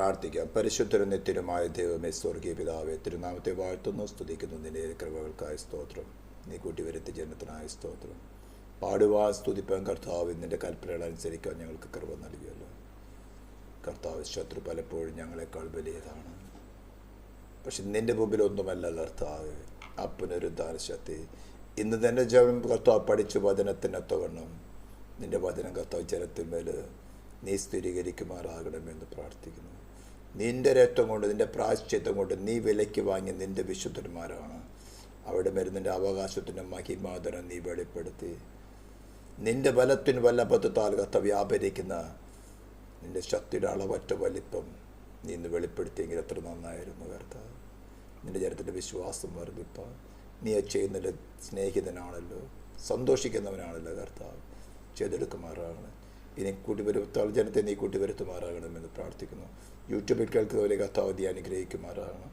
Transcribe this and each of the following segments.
പ്രാർത്ഥിക്കാം. പരിശുദ്ധരും നിത്യനുമായ ദൈവമേ, സ്വർഗീയ പിതാവേ, തിരുനാമത്തെ വാഴ്ത്തുന്നു, സ്തുതിക്കുന്നു. നിന്റെ കൃപകൾക്കായ സ്തോത്രം. നീ കൂട്ടിവരുത്തി ജനത്തിനായ സ്തോത്രം. പാടുവാൻ സ്തുതിപ്പാൻ കർത്താവ് നിന്റെ കൽപ്പനകൾ അനുസരിക്കാൻ ഞങ്ങൾക്ക് കൃപ നൽകിയല്ലോ. കർത്താവ്, ശത്രു പലപ്പോഴും ഞങ്ങളെക്കാൾ വലിയതാണ്, പക്ഷെ നിന്റെ മുമ്പിൽ ഒന്നുമല്ല കർത്താവ്. അപ്പനൊരു ദാനശക്തി ഇന്ന് തന്നെ ജനം കർത്താവ് പഠിച്ചു വചനത്തിനൊത്തവണ്ണം നിന്റെ വചനം കർത്താവ് ജനത്തിന്മേൽ നീ സ്ഥിരീകരിക്കുമാറാകണമെന്ന് പ്രാർത്ഥിക്കുന്നു. നിന്റെ രക്തം കൊണ്ട്, നിന്റെ പ്രായശ്ചിത്തം കൊണ്ട് നീ വിലയ്ക്ക് വാങ്ങിയ നിന്റെ വിശുദ്ധന്മാരാണ്. അവിടെ വരുന്നതിൻ്റെ അവകാശത്തിൻ്റെ മഹിമാതരം നീ വെളിപ്പെടുത്തി നിന്റെ ബലത്തിന് വല്ലഭത്താൽ കർത്താവ് വ്യാപരിക്കുന്ന നിന്റെ ശക്തിയുടെ അളവറ്റ വലിപ്പം നീ ഇന്ന് വെളിപ്പെടുത്തിയെങ്കിൽ എത്ര നന്നായിരുന്നു കർത്താവ്. നിന്റെ ജനത്തിൻ്റെ വിശ്വാസം വർദ്ധിപ്പാൻ നീ ചെയ്യുന്നതിൽ സ്നേഹിതനാണല്ലോ, സന്തോഷിക്കുന്നവനാണല്ലോ കർത്താവ്. ചെയ്തെടുക്കുമാറാകണം. ഇനി കൂട്ടിവരുത്താൽ ജനത്തെ നീ കൂട്ടിവരുത്തുമാറാകണമെന്ന് പ്രാർത്ഥിക്കുന്നു. യൂട്യൂബിൽ കേൾക്കുന്നവരെ കർത്താവ് നീ അനുഗ്രഹിക്കുമാറാകണം.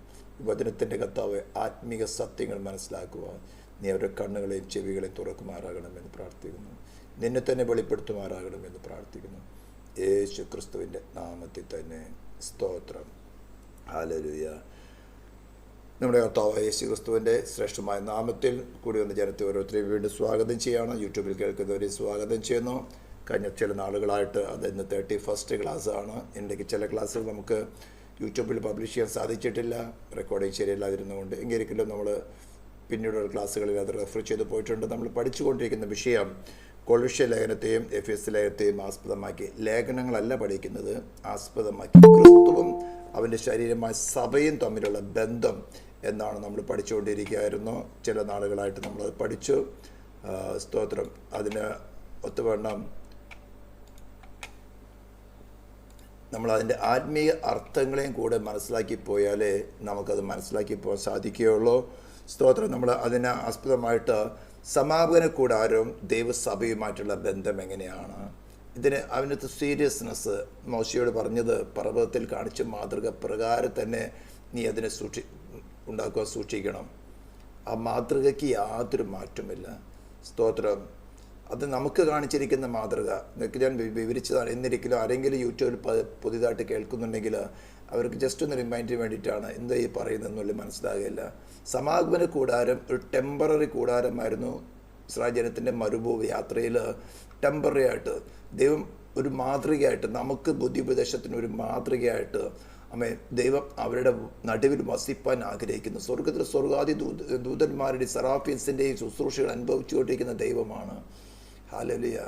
വചനത്തിൻ്റെ കർത്താവ് ആത്മീക സത്യങ്ങൾ മനസ്സിലാക്കുവാൻ നീ അവരുടെ കണ്ണുകളെയും ചെവികളെയും തുറക്കുമാറാകണമെന്ന് പ്രാർത്ഥിക്കുന്നു. നിന്നെ തന്നെ വെളിപ്പെടുത്തുമാറാകണമെന്ന് പ്രാർത്ഥിക്കുന്നു. യേശു ക്രിസ്തുവിൻ്റെ നാമത്തിൽ തന്നെ സ്തോത്രം. ഹല്ലേലൂയ. നമ്മുടെ കർത്താവ് യേശു ക്രിസ്തുവിൻ്റെ ശ്രേഷ്ഠമായ നാമത്തിൽ കൂടി വന്ന ജനത്തെ ഓരോരുത്തരെയും വീണ്ടും സ്വാഗതം ചെയ്യുകയാണ്. യൂട്യൂബിൽ കേൾക്കുന്നവരെ സ്വാഗതം ചെയ്യുന്നു. കഴിഞ്ഞ ചില നാളുകളായിട്ട് അത് ഇന്ന് 31st ക്ലാസ്സാണ്. ഇടയ്ക്ക് ചില ക്ലാസ്സുകൾ നമുക്ക് യൂട്യൂബിൽ പബ്ലിഷ് ചെയ്യാൻ സാധിച്ചിട്ടില്ല, റെക്കോർഡിങ് ശരിയല്ലാതിരുന്നുകൊണ്ട്. എങ്കിലും നമ്മൾ പിന്നീടുള്ള ക്ലാസ്സുകളിൽ അത് റെഫർ ചെയ്ത് പോയിട്ടുണ്ട്. നമ്മൾ പഠിച്ചുകൊണ്ടിരിക്കുന്ന വിഷയം കൊളോസ്യ ലേഖനത്തെയും എഫെസ്യ ലേഖനത്തെയും ആസ്പദമാക്കി, ലേഖനങ്ങളല്ല പഠിക്കുന്നത്, ആസ്പദമാക്കി ക്രിസ്തുവും അവൻ്റെ ശരീരമായ സഭയും തമ്മിലുള്ള ബന്ധം എന്നാണ് നമ്മൾ പഠിച്ചുകൊണ്ടിരിക്കുകയായിരുന്നു. ചില നാളുകളായിട്ട് നമ്മളത് പഠിച്ചു. സ്തോത്രം. അതിന് ഒത്തുവണ്ണം നമ്മളതിൻ്റെ ആത്മീയ അർത്ഥങ്ങളെയും കൂടെ മനസ്സിലാക്കി പോയാലേ നമുക്കത് മനസ്സിലാക്കി പോകാൻ സാധിക്കുകയുള്ളൂ. സ്തോത്രം. നമ്മൾ അതിന് ആസ്പദമായിട്ട് സമാപന കൂടാരവും ദൈവസഭയുമായിട്ടുള്ള ബന്ധം എങ്ങനെയാണ്, ഇതിന് അവനത്തെ സീരിയസ്നെസ് മോശയോട് പറഞ്ഞത് പർവ്വതത്തിൽ കാണിച്ച മാതൃക പ്രകാരം തന്നെ നീ അതിനെ ഉണ്ടാക്കുവാൻ സൂക്ഷിക്കണം. ആ മാതൃകയ്ക്ക് യാതൊരു മാറ്റമില്ല. സ്തോത്രം. അത് നമുക്ക് കാണിച്ചിരിക്കുന്ന മാതൃക എന്നൊക്കെ ഞാൻ വിവരിച്ചതാണ്. എന്നിരിക്കലും ആരെങ്കിലും യൂട്യൂബിൽ പുതിയതായിട്ട് കേൾക്കുന്നുണ്ടെങ്കിൽ അവർക്ക് ജസ്റ്റ് ഒന്ന് റിമൈൻഡിന് വേണ്ടിയിട്ടാണ് എന്താ ഈ പറയുന്നതെന്നുള്ളത് മനസ്സിലാകില്ല. സമാഗമന കൂടാരം ഒരു ടെമ്പററി കൂടാരമായിരുന്നു. ഇസ്രായേൽ ജനത്തിൻ്റെ മരുഭൂമി യാത്രയിൽ ടെമ്പററി ആയിട്ട് ദൈവം ഒരു മാതൃകയായിട്ട്, നമുക്ക് ബുദ്ധിപദേശത്തിന് ഒരു മാതൃകയായിട്ട് ദൈവം അവരുടെ നടുവിൽ വസിപ്പാൻ ആഗ്രഹിക്കുന്നു. സ്വർഗത്തിൽ സ്വർഗാദി ദൂതന്മാരുടെയും സെറാഫീൻസിൻ്റെയും ശുശ്രൂഷകൾ അനുഭവിച്ചുകൊണ്ടിരിക്കുന്ന ദൈവമാണ്. ഹല്ലേലൂയ.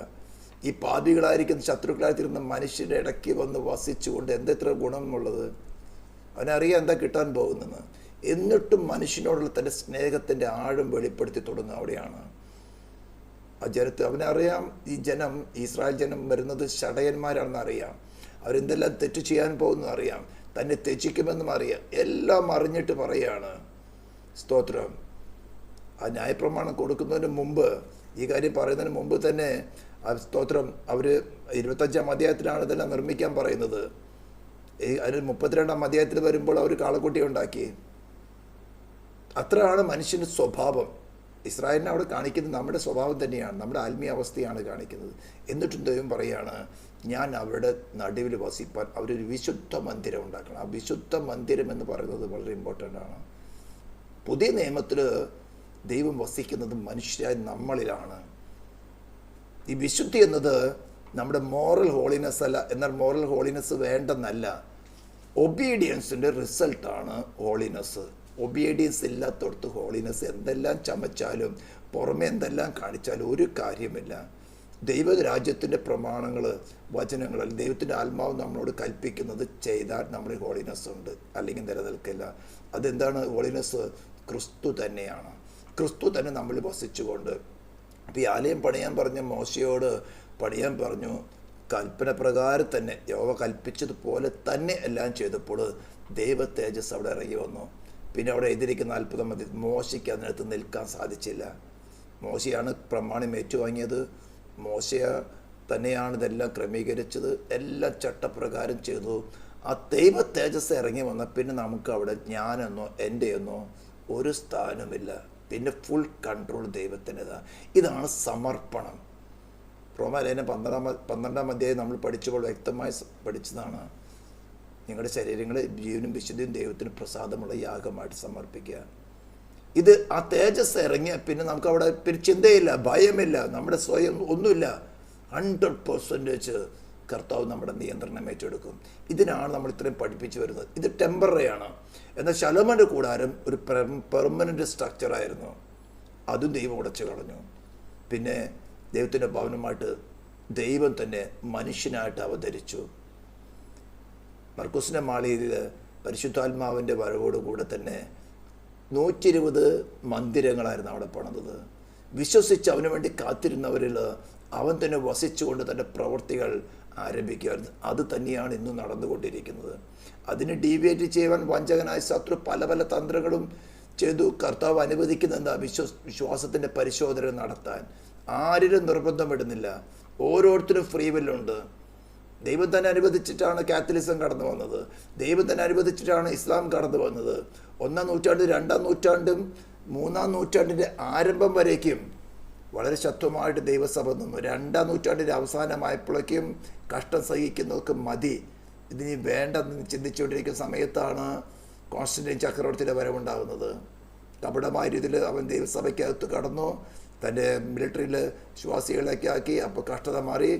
ഈ പാപികളായിരിക്കുന്ന ശത്രുക്കളായിത്തീരുന്ന മനുഷ്യരുടെ ഇടയ്ക്ക് വന്ന് വസിച്ചുകൊണ്ട് എന്തെത്ര ഗുണമുള്ളത്. അവനറിയാം എന്താ കിട്ടാൻ പോകുന്നത്. എന്നിട്ടും മനുഷ്യനോടുള്ള തൻ്റെ സ്നേഹത്തിൻ്റെ ആഴം വെളിപ്പെടുത്തി തുടങ്ങുക അവിടെയാണ്. ആ ജനത്തെ അവനറിയാം, ഈ ജനം, ഇസ്രായേൽ ജനം വരുന്നത് ശടയന്മാരാണെന്ന് അറിയാം. അവരെന്തെല്ലാം തെറ്റ് ചെയ്യാൻ പോകുന്നു അറിയാം, തന്നെ തെറ്റിക്കുമെന്നും അറിയാം. എല്ലാം അറിഞ്ഞിട്ട് പറയാണ്. സ്തോത്രം. ആ ന്യായപ്രമാണം കൊടുക്കുന്നതിന് മുമ്പ്, ഈ കാര്യം പറയുന്നതിന് മുമ്പ് തന്നെ സ്തോത്രം, അവർ 25ാം അധ്യായത്തിലാണ് ഇതെല്ലാം നിർമ്മിക്കാൻ പറയുന്നത്. അതിന് 32ാം അധ്യായത്തിൽ വരുമ്പോൾ അവർ കാളക്കുട്ടിയെ ഉണ്ടാക്കി. അത്രയാണ് മനുഷ്യൻ്റെ സ്വഭാവം. ഇസ്രായേലിനെ അവിടെ കാണിക്കുന്നത് നമ്മുടെ സ്വഭാവം തന്നെയാണ്, നമ്മുടെ ആത്മീയ അവസ്ഥയാണ് കാണിക്കുന്നത്. എന്നിട്ടും ദൈവം പറയുകയാണ്, ഞാൻ അവരുടെ നടുവിൽ വസിപ്പാൻ അവരൊരു വിശുദ്ധ മന്ദിരം ഉണ്ടാക്കണം. ആ വിശുദ്ധ മന്ദിരം എന്ന് പറയുന്നത് വളരെ ഇമ്പോർട്ടൻ്റ് ആണ്. പുതിയ നിയമത്തിൽ ദൈവം വസിക്കുന്നത് മനുഷ്യരായ നമ്മളിലാണ്. ഈ വിശുദ്ധി എന്നത് നമ്മുടെ മോറൽ ഹോളിനെസ് അല്ല. എന്നാൽ മോറൽ ഹോളിനെസ് വേണ്ടെന്നല്ല, ഒബീഡിയൻസിൻ്റെ റിസൾട്ടാണ് ഹോളിനെസ്. ഒബീഡിയൻസ് ഇല്ലാത്തടത്ത് ഹോളിനെസ് എന്തെല്ലാം ചമച്ചാലും പുറമെ എന്തെല്ലാം കാണിച്ചാലും ഒരു കാര്യമില്ല. ദൈവരാജ്യത്തിൻ്റെ പ്രമാണങ്ങൾ, വചനങ്ങൾ, ദൈവത്തിൻ്റെ ആത്മാവ് നമ്മളോട് കൽപ്പിക്കുന്നത് ചെയ്താൽ നമ്മൾ ഹോളിനെസ് ഉണ്ട്, അല്ലെങ്കിൽ നിലനിൽക്കില്ല. അതെന്താണ് ഹോളിനെസ്? ക്രിസ്തു തന്നെയാണ്. ക്രിസ്തു തന്നെ നമ്മൾ വസിച്ചുകൊണ്ട്. അപ്പോൾ ഈ ആലയം പണിയാൻ പറഞ്ഞ മോശയോട് പണിയാൻ പറഞ്ഞു. കൽപ്പന പ്രകാരം തന്നെ യഹോവ കൽപ്പിച്ചതുപോലെ തന്നെ എല്ലാം ചെയ്തപ്പോൾ ദൈവ തേജസ് അവിടെ ഇറങ്ങി വന്നു. പിന്നെ അവിടെ എതിരിക്കുന്ന അത്ഭുതം മതി. മോശയ്ക്ക് അതിനകത്ത് നിൽക്കാൻ സാധിച്ചില്ല. മോശയാണ് പ്രമാണം ഏറ്റുവാങ്ങിയത്, മോശ തന്നെയാണ് ഇതെല്ലാം ക്രമീകരിച്ചത്, എല്ലാം ചട്ടപ്രകാരം ചെയ്തു. ആ ദൈവ തേജസ് ഇറങ്ങി വന്ന പിന്നെ നമുക്ക് അവിടെ ഞാനെന്നോ എൻ്റെയെന്നോ ഒരു സ്ഥാനമില്ല. പിന്നെ ഫുൾ കൺട്രോൾ ദൈവത്തിൻ്റെതാണ്. ഇതാണ് സമർപ്പണം. റോമാലേഖനം 12-ാം അധ്യായം നമ്മൾ പഠിച്ചപ്പോൾ വ്യക്തമായി പഠിച്ചതാണ്. നിങ്ങളുടെ ശരീരങ്ങളെ ജീവനും വിശുദ്ധിയും ദൈവത്തിന് പ്രസാദമുള്ള യാഗമായിട്ട് സമർപ്പിക്കുക. ഇത് ആ തേജസ് ഇറങ്ങിയ പിന്നെ നമുക്ക് അവിടെ പിന്നെ ചിന്തയില്ല, ഭയമില്ല, നമ്മുടെ സ്വയം ഒന്നുമില്ല. 100% കർത്താവ് നമ്മുടെ നിയന്ത്രണം ഏറ്റെടുക്കും. ഇതിനാണ് നമ്മൾ ഇത്രയും പഠിപ്പിച്ചു വരുന്നത്. ഇത് ടെമ്പററി ആണ്. എന്നാൽ ശലോമോന്റെ കൂടാരം ഒരു പെർമനന്റ് സ്ട്രക്ചറായിരുന്നു. അതും ദൈവം ഉടച്ചു കളഞ്ഞു. പിന്നെ ദൈവത്തിൻ്റെ ഭവനമായിട്ട് ദൈവം തന്നെ മനുഷ്യനായിട്ട് അവതരിച്ചു. മർക്കോസിന്റെ മാളികയിൽ പരിശുദ്ധാത്മാവിൻ്റെ വരവോടുകൂടെ തന്നെ 120 മന്ദിരങ്ങളായിരുന്നു അവിടെ പണിതത്. വിശ്വസിച്ച് അവന് വേണ്ടി കാത്തിരുന്നവരിൽ അവൻ തന്നെ വസിച്ചുകൊണ്ട് തൻ്റെ പ്രവൃത്തികൾ ആരംഭിക്കുമായിരുന്നു. അത് തന്നെയാണ് ഇന്നും നടന്നുകൊണ്ടിരിക്കുന്നത്. അതിന് ഡീവിയേറ്റ് ചെയ്യുവാൻ വഞ്ചകനായ ശത്രു പല പല തന്ത്രങ്ങളും ചെയ്തു. കർത്താവ് അനുവദിക്കുന്ന എന്താ? വിശ്വാസത്തിൻ്റെ പരിശോധന നടത്താൻ ആരിലും നിർബന്ധമിടുന്നില്ല. ഓരോരുത്തരും ഫ്രീ വില്ലുണ്ട്. ദൈവം തന്നെ അനുവദിച്ചിട്ടാണ് കാത്തലിസം കടന്നു വന്നത്. ദൈവം തന്നെ അനുവദിച്ചിട്ടാണ് ഇസ്ലാം കടന്നു വന്നത്. 1-ാം നൂറ്റാണ്ട്, 2-ാം നൂറ്റാണ്ടും 3-ാം നൂറ്റാണ്ടിൻ്റെ ആരംഭം വരേക്കും വളരെ ശക്തമായിട്ട് ദൈവസഭ നിന്നു. 2-ാം നൂറ്റാണ്ടിൻ്റെ അവസാനമായപ്പോഴേക്കും കഷ്ടം സഹിക്കുന്നവർക്ക് മതി, ഇതിനി വേണ്ടെന്ന് ചിന്തിച്ചുകൊണ്ടിരിക്കുന്ന സമയത്താണ് കോൺസ്റ്റന്റൈൻ ചക്രവർത്തിയുടെ വരവുണ്ടാകുന്നത്. കപടമായ രീതിയിൽ അവൻ ദൈവസഭയ്ക്കകത്ത് കടന്നു, തൻ്റെ മിലിറ്ററിയിൽ വിശ്വാസികളൊക്കെ ആക്കി. അപ്പോൾ കഷ്ടത മാറി.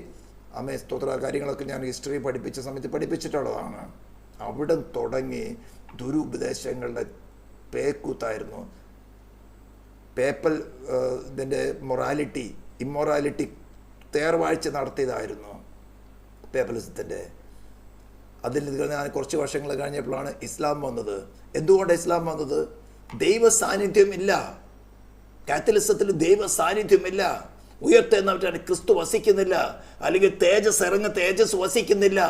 അമ്മേ സ്തോത്ര കാര്യങ്ങളൊക്കെ ഞാൻ ഹിസ്റ്ററി പഠിപ്പിച്ച സമയത്ത് പഠിപ്പിച്ചിട്ടുള്ളതാണ്. അവിടെ തുടങ്ങി ദുരുപദേശങ്ങളുടെ പേക്കൂത്തായിരുന്നു. പേപ്പൽ ഇതിൻ്റെ ഇമ്മൊറാലിറ്റി തേർവാഴ്ച നടത്തിയതായിരുന്നു പേപ്പലിസത്തിൻ്റെ. അതിൽ ഞാൻ കുറച്ച് വർഷങ്ങൾ കഴിഞ്ഞപ്പോഴാണ് ഇസ്ലാം വന്നത്. എന്തുകൊണ്ടാണ് ഇസ്ലാം വന്നത്? ദൈവ സാന്നിധ്യമില്ല. കാത്തലിസത്തിൽ ദൈവ സാന്നിധ്യമില്ല. ഉയർത്തെന്നവറ്റാണ് ക്രിസ്തു വസിക്കുന്നില്ല, അല്ലെങ്കിൽ തേജസ് വസിക്കുന്നില്ല.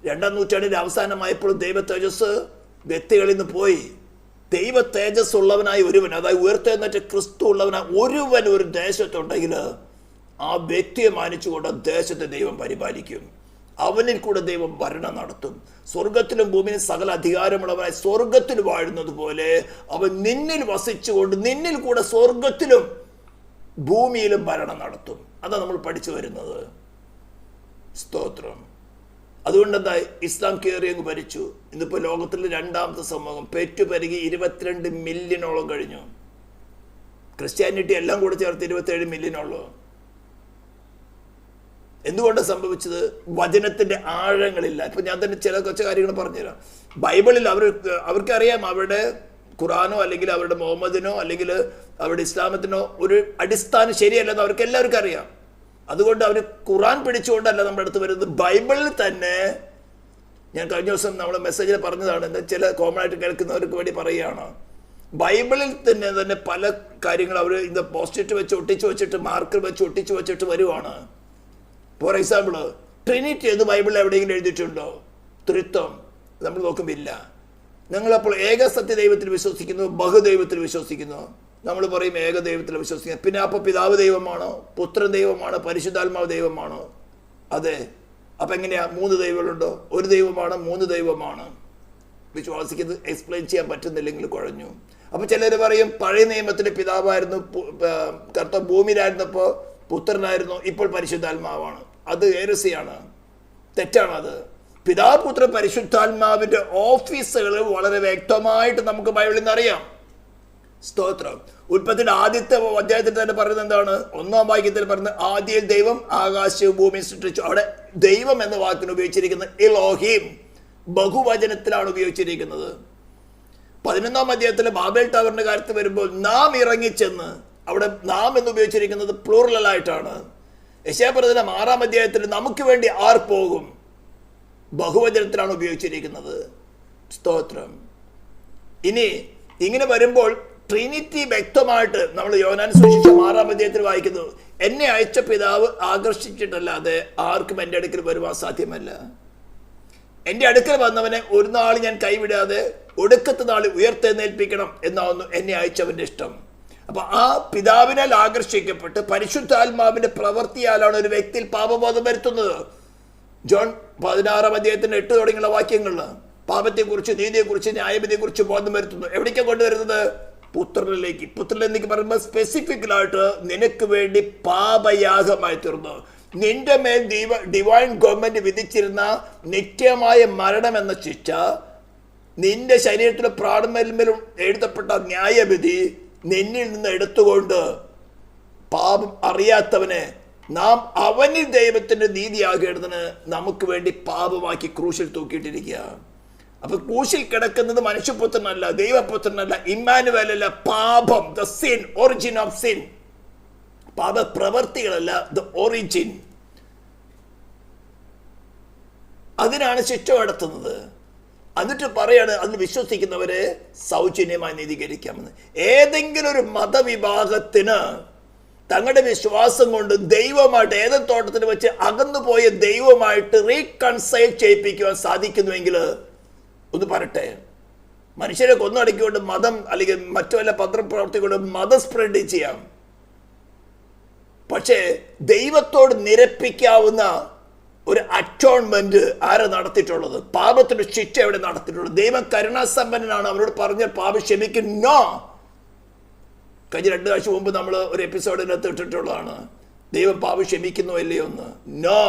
2-ാം നൂറ്റാണ്ടിൻ്റെ അവസാനമായപ്പോഴും ദൈവ തേജസ് വ്യക്തികളിൽ നിന്ന് പോയി. ദൈവ തേജസ് ഉള്ളവനായി ഒരുവൻ, അതായത് ഉയർത്തെന്നിട്ട് ക്രിസ്തു ഉള്ളവനായി ഒരുവൻ ഒരു ദേശത്തുണ്ടെങ്കിൽ ആ വ്യക്തിയെ മാനിച്ചുകൊണ്ട് ദേശത്തെ ദൈവം പരിപാലിക്കും. അവനിൽ കൂടെ ദൈവം ഭരണം നടത്തും. സ്വർഗത്തിലും ഭൂമിയിലും സകല അധികാരമുള്ളവനായി സ്വർഗത്തിൽ വാഴുന്നത് പോലെ അവൻ നിന്നിൽ വസിച്ചുകൊണ്ട് നിന്നിൽ കൂടെ സ്വർഗത്തിലും ഭൂമിയിലും ഭരണം നടത്തും. അതാണ് നമ്മൾ പഠിച്ചു വരുന്നത്. സ്തോത്രം. അതുകൊണ്ട് എന്താ? ഇസ്ലാം കയറി അങ്ങ് ഭരിച്ചു. ഇന്നിപ്പോൾ ലോകത്തിലെ 2ാമത്തെ സമൂഹം പെറ്റുപെരുകി 22 മില്യണോളം കഴിഞ്ഞു. ക്രിസ്ത്യാനിറ്റി എല്ലാം കൂടെ ചേർത്ത് 27 മില്യണുള്ളൂ. എന്തുകൊണ്ടാണ് സംഭവിച്ചത്? വചനത്തിന്റെ ആഴങ്ങളില്ല. ഇപ്പൊ ഞാൻ തന്നെ ചില കുറച്ച് കാര്യങ്ങൾ പറഞ്ഞുതരാം. ബൈബിളിൽ അവർക്കറിയാം അവരുടെ ഖുറാനോ അല്ലെങ്കിൽ അവരുടെ മുഹമ്മദിനോ അല്ലെങ്കിൽ അവരുടെ ഇസ്ലാമത്തിനോ ഒരു അടിസ്ഥാനം ശരിയല്ലെന്ന് അവർക്ക് എല്ലാവർക്കും അറിയാം. അതുകൊണ്ട് അവർ ഖുറാൻ പിടിച്ചുകൊണ്ടല്ല നമ്മുടെ അടുത്ത് വരുന്നത്. ബൈബിളിൽ തന്നെ, ഞാൻ കഴിഞ്ഞ ദിവസം നമ്മൾ മെസ്സേജിൽ പറഞ്ഞതാണ്, എന്താ ചില കോമൺ ആയിട്ട് കേൾക്കുന്നവർക്ക് വേണ്ടി പറയുകയാണ്, ബൈബിളിൽ തന്നെ പല കാര്യങ്ങൾ അവർ ഇത് പോസ്റ്റിറ്റ് വെച്ച് ഒട്ടിച്ചു വെച്ചിട്ട് മാർക്കർ വെച്ച് ഒട്ടിച്ചു വെച്ചിട്ട് വരുവാണ്. ഫോർ എക്സാമ്പിൾ, ട്രിനിറ്റി എന്ന് ബൈബിളിൽ എവിടെയെങ്കിലും എഴുതിയിട്ടുണ്ടോ? ത്രിത്വം നമ്മൾ നോക്കുമ്പോൾ ഇല്ല. ഞങ്ങളപ്പോൾ ഏകസത്യ ദൈവത്തിൽ വിശ്വസിക്കുന്നു, ബഹുദൈവത്തിൽ വിശ്വസിക്കുന്നു. നമ്മൾ പറയും ഏകദൈവത്തിൽ വിശ്വസിക്കുക. പിന്നെ അപ്പോൾ പിതാവ് ദൈവമാണോ, പുത്രൻ ദൈവമാണോ, പരിശുദ്ധാത്മാവ് ദൈവമാണോ? അതെ. അപ്പം എങ്ങനെയാ? 3 ദൈവങ്ങളുണ്ടോ? ഒരു ദൈവമാണ്, 3 ദൈവമാണ്. വിശ്വാസിക്കുന്നത് എക്സ്പ്ലെയിൻ ചെയ്യാൻ പറ്റുന്നില്ലെങ്കിൽ കുഴഞ്ഞു. അപ്പം ചിലർ പറയും പഴയ നിയമത്തിൻ്റെ പിതാവായിരുന്നു, കർത്താവ് ഭൂമിയിലായിരുന്നപ്പോൾ പുത്രനായിരുന്നു, ഇപ്പോൾ പരിശുദ്ധാത്മാവാണ്. അത് ഹെരസിയാണ്, തെറ്റാണത്. പിതാവ് പുത്ര പരിശുദ്ധാത്മാവിൻ്റെ ഓഫീസുകൾ വളരെ വ്യക്തമായിട്ട് നമുക്ക് ബൈബിളിൽ നിന്ന് അറിയാം. സ്തോത്രം. ഉൽപ്പത്തിയുടെ ആദ്യത്തെ അധ്യായത്തിൽ തന്നെ പറയുന്നത് എന്താണ്? 1-ാം വാക്യത്തിൽ പറയുന്നത് ആദ്യം ദൈവം ആകാശവും ഭൂമിയും സൃഷ്ടിച്ചു. അവിടെ ദൈവം എന്ന വാക്കിന് ഉപയോഗിച്ചിരിക്കുന്നത് എലോഹിം, ബഹുവചനത്തിലാണ് ഉപയോഗിച്ചിരിക്കുന്നത്. 11-ാം അധ്യായത്തിലെ ബാബേൽ ടവറിന്റെ കാര്യത്തിൽ വരുമ്പോൾ നാം ഇറങ്ങിച്ചെന്ന്, അവിടെ നാം എന്ന് ഉപയോഗിച്ചിരിക്കുന്നത് പ്ലൂറലായിട്ടാണ്. യെശയ്യാപ്രവചനം 6-ാം അധ്യായത്തിൽ നമുക്ക് വേണ്ടി ആർ പോകും, ബഹുവചനത്തിലാണ് ഉപയോഗിച്ചിരിക്കുന്നത്. സ്തോത്രം. ഇനി ഇങ്ങനെ വരുമ്പോൾ ട്രിനിറ്റി വ്യക്തമായിട്ട് നമ്മൾ യോഹന്നാൻ സുവിശേഷം 6-ാം അധ്യായത്തിൽ വായിക്കുന്നു, എന്നെ അയച്ച പിതാവ് ആകർഷിച്ചിട്ടല്ലാതെ ആർക്കും എൻ്റെ അടുക്കൽ വരുവാൻ സാധ്യമല്ല. എൻ്റെ അടുക്കൽ വന്നവനെ ഒരു നാൾ ഞാൻ കൈവിടാതെ ഒടുക്കത്തെ നാൾ ഉയർത്തെഴുന്നേൽപ്പിക്കണം എന്നാവുന്നു എന്നെ അയച്ചവൻ്റെ ഇഷ്ടം. അപ്പൊ ആ പിതാവിനാൽ ആകർഷിക്കപ്പെട്ട് പരിശുദ്ധാത്മാവിന്റെ പ്രവൃത്തിയാലാണ് ഒരു വ്യക്തിയിൽ പാപബോധം വരുത്തുന്നത്. ജോൺ 16-ാം അധ്യായത്തിന് 8 തുടങ്ങിയുള്ള വാക്യങ്ങളിൽ പാപത്തെക്കുറിച്ച്, നീതിയെക്കുറിച്ച്, ന്യായവിധിയെക്കുറിച്ച് ബോധം വരുത്തുന്നു. എവിടേക്കാണ് കൊണ്ടുവരുന്നത്? പുത്രനിലേക്ക്. പുത്രനിലേക്ക് പറയുമ്പോൾ സ്പെസിഫിക്കലായിട്ട് നിനക്ക് വേണ്ടി പാപയാഗമായി തീർന്നു. നിന്റെ മേൽ ഡിവൈൻ ഗവൺമെന്റ് വിധിച്ചിരുന്ന നിത്യമായ മരണം എന്ന ശിക്ഷ, നിന്റെ ശരീരത്തിലെ പ്രാണമേന്മേലും എഴുതപ്പെട്ട ന്യായവിധി നിന്നിൽ നിന്ന് എടുത്തുകൊണ്ട് പാപം അറിയാത്തവനെ നാം അവനിൽ ദൈവത്തിന്റെ നീതിയാകേണ്ടതിന് നമുക്ക് വേണ്ടി പാപമാക്കി ക്രൂശിൽ തൂക്കിയിട്ടിരിക്കുക. അപ്പൊ ക്രൂശിൽ കിടക്കുന്നത് മനുഷ്യപുത്രനല്ല, ദൈവപുത്രനല്ല, ഇമ്മാനുവേൽ അല്ല, പാപം, the sin, origin of sin. പാപ പ്രവർത്തികളല്ല, ദ ഒറിജിൻ. അതിനാണ് ശിക്ഷ നടത്തുന്നത്. എന്നിട്ട് പറയാണ് അതിൽ വിശ്വസിക്കുന്നവരെ സൗജന്യമായി നീതീകരിക്കാമെന്ന്. ഏതെങ്കിലും ഒരു മതവിഭാഗത്തിന് തങ്ങളുടെ വിശ്വാസം കൊണ്ട് ദൈവമായിട്ട് ഏത് തോട്ടത്തിൽ വെച്ച് അകന്നുപോയ ദൈവമായിട്ട് റീകൺസൈൽ ചെയ്യിപ്പിക്കുവാൻ സാധിക്കുന്നുവെങ്കിൽ ഒന്ന് പറട്ടെ. മനുഷ്യരെ കൊന്നടക്കിക്കൊണ്ട് മതം അല്ലെങ്കിൽ മറ്റു വല്ല പത്രപ്രവർത്തിക്കൊണ്ട് മതം സ്പ്രെഡ് ചെയ്യാം. പക്ഷേ ദൈവത്തോട് നിരപ്പിക്കാവുന്ന ഒരു അറ്റോൺമെന്റ് ആരാ നടത്തിയിട്ടുള്ളത്? പാപത്തിന്റെ ശിക്ഷ എവിടെ നടത്തിയിട്ടുള്ളത്? ദൈവം കരുണാസമ്പന്നനാണ്, അവരോട് പറഞ്ഞ പാപം ക്ഷമിക്കുന്നോ. കഴിഞ്ഞ 2 ആഴ്ച മുമ്പ് നമ്മൾ ഒരു എപ്പിസോഡിനകത്ത് ഇട്ടിട്ടുള്ളതാണ്. ദൈവം പാപം ക്ഷമിക്കുന്നോ ഇല്ലയോ എന്ന്. നോ.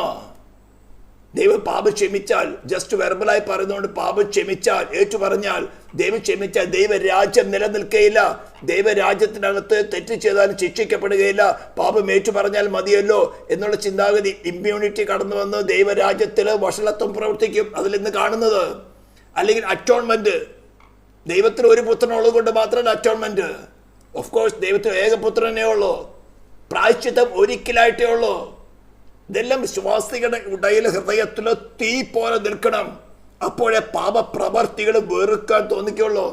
ദൈവം പാപം ക്ഷമിച്ചാൽ, ജസ്റ്റ് വെർബലായി പറയുന്നതുകൊണ്ട് പാപം ക്ഷമിച്ചാൽ, ഏറ്റു പറഞ്ഞാൽ, ദൈവം ക്ഷമിച്ചാൽ ദൈവരാജ്യം നിലനിൽക്കുകയില്ല. ദൈവരാജ്യത്തിനകത്ത് തെറ്റ് ചെയ്താലും ശിക്ഷിക്കപ്പെടുകയില്ല. പാപം ഏറ്റു പറഞ്ഞാൽ മതിയല്ലോ എന്നുള്ള ചിന്താഗതി, ഇമ്മ്യൂണിറ്റി കടന്നു വന്ന് ദൈവരാജ്യത്തിൽ വഷളത്വം പ്രവർത്തിക്കും. അതിൽ ഇന്ന് കാണുന്നത്. അല്ലെങ്കിൽ അറ്റോൺമെന്റ്, ദൈവത്തിന് ഒരു പുത്രനുള്ളത് കൊണ്ട് മാത്രമല്ല അറ്റോൺമെന്റ്. ഓഫ് കോഴ്സ് ദൈവത്തിന് ഏകപുത്രനേ ഉള്ളൂ. പ്രായശ്ചിത്തം ഒരിക്കലായിട്ടേ ഉള്ളൂ. ഇതെല്ലാം വിശ്വാസികളുടെ ഇടയിൽ ഹൃദയത്തിലോ തീ പോലെ നിൽക്കണം. അപ്പോഴേ പാപപ്രവർത്തികൾ വെറുക്കാൻ തോന്നിക്കുള്ളൂ.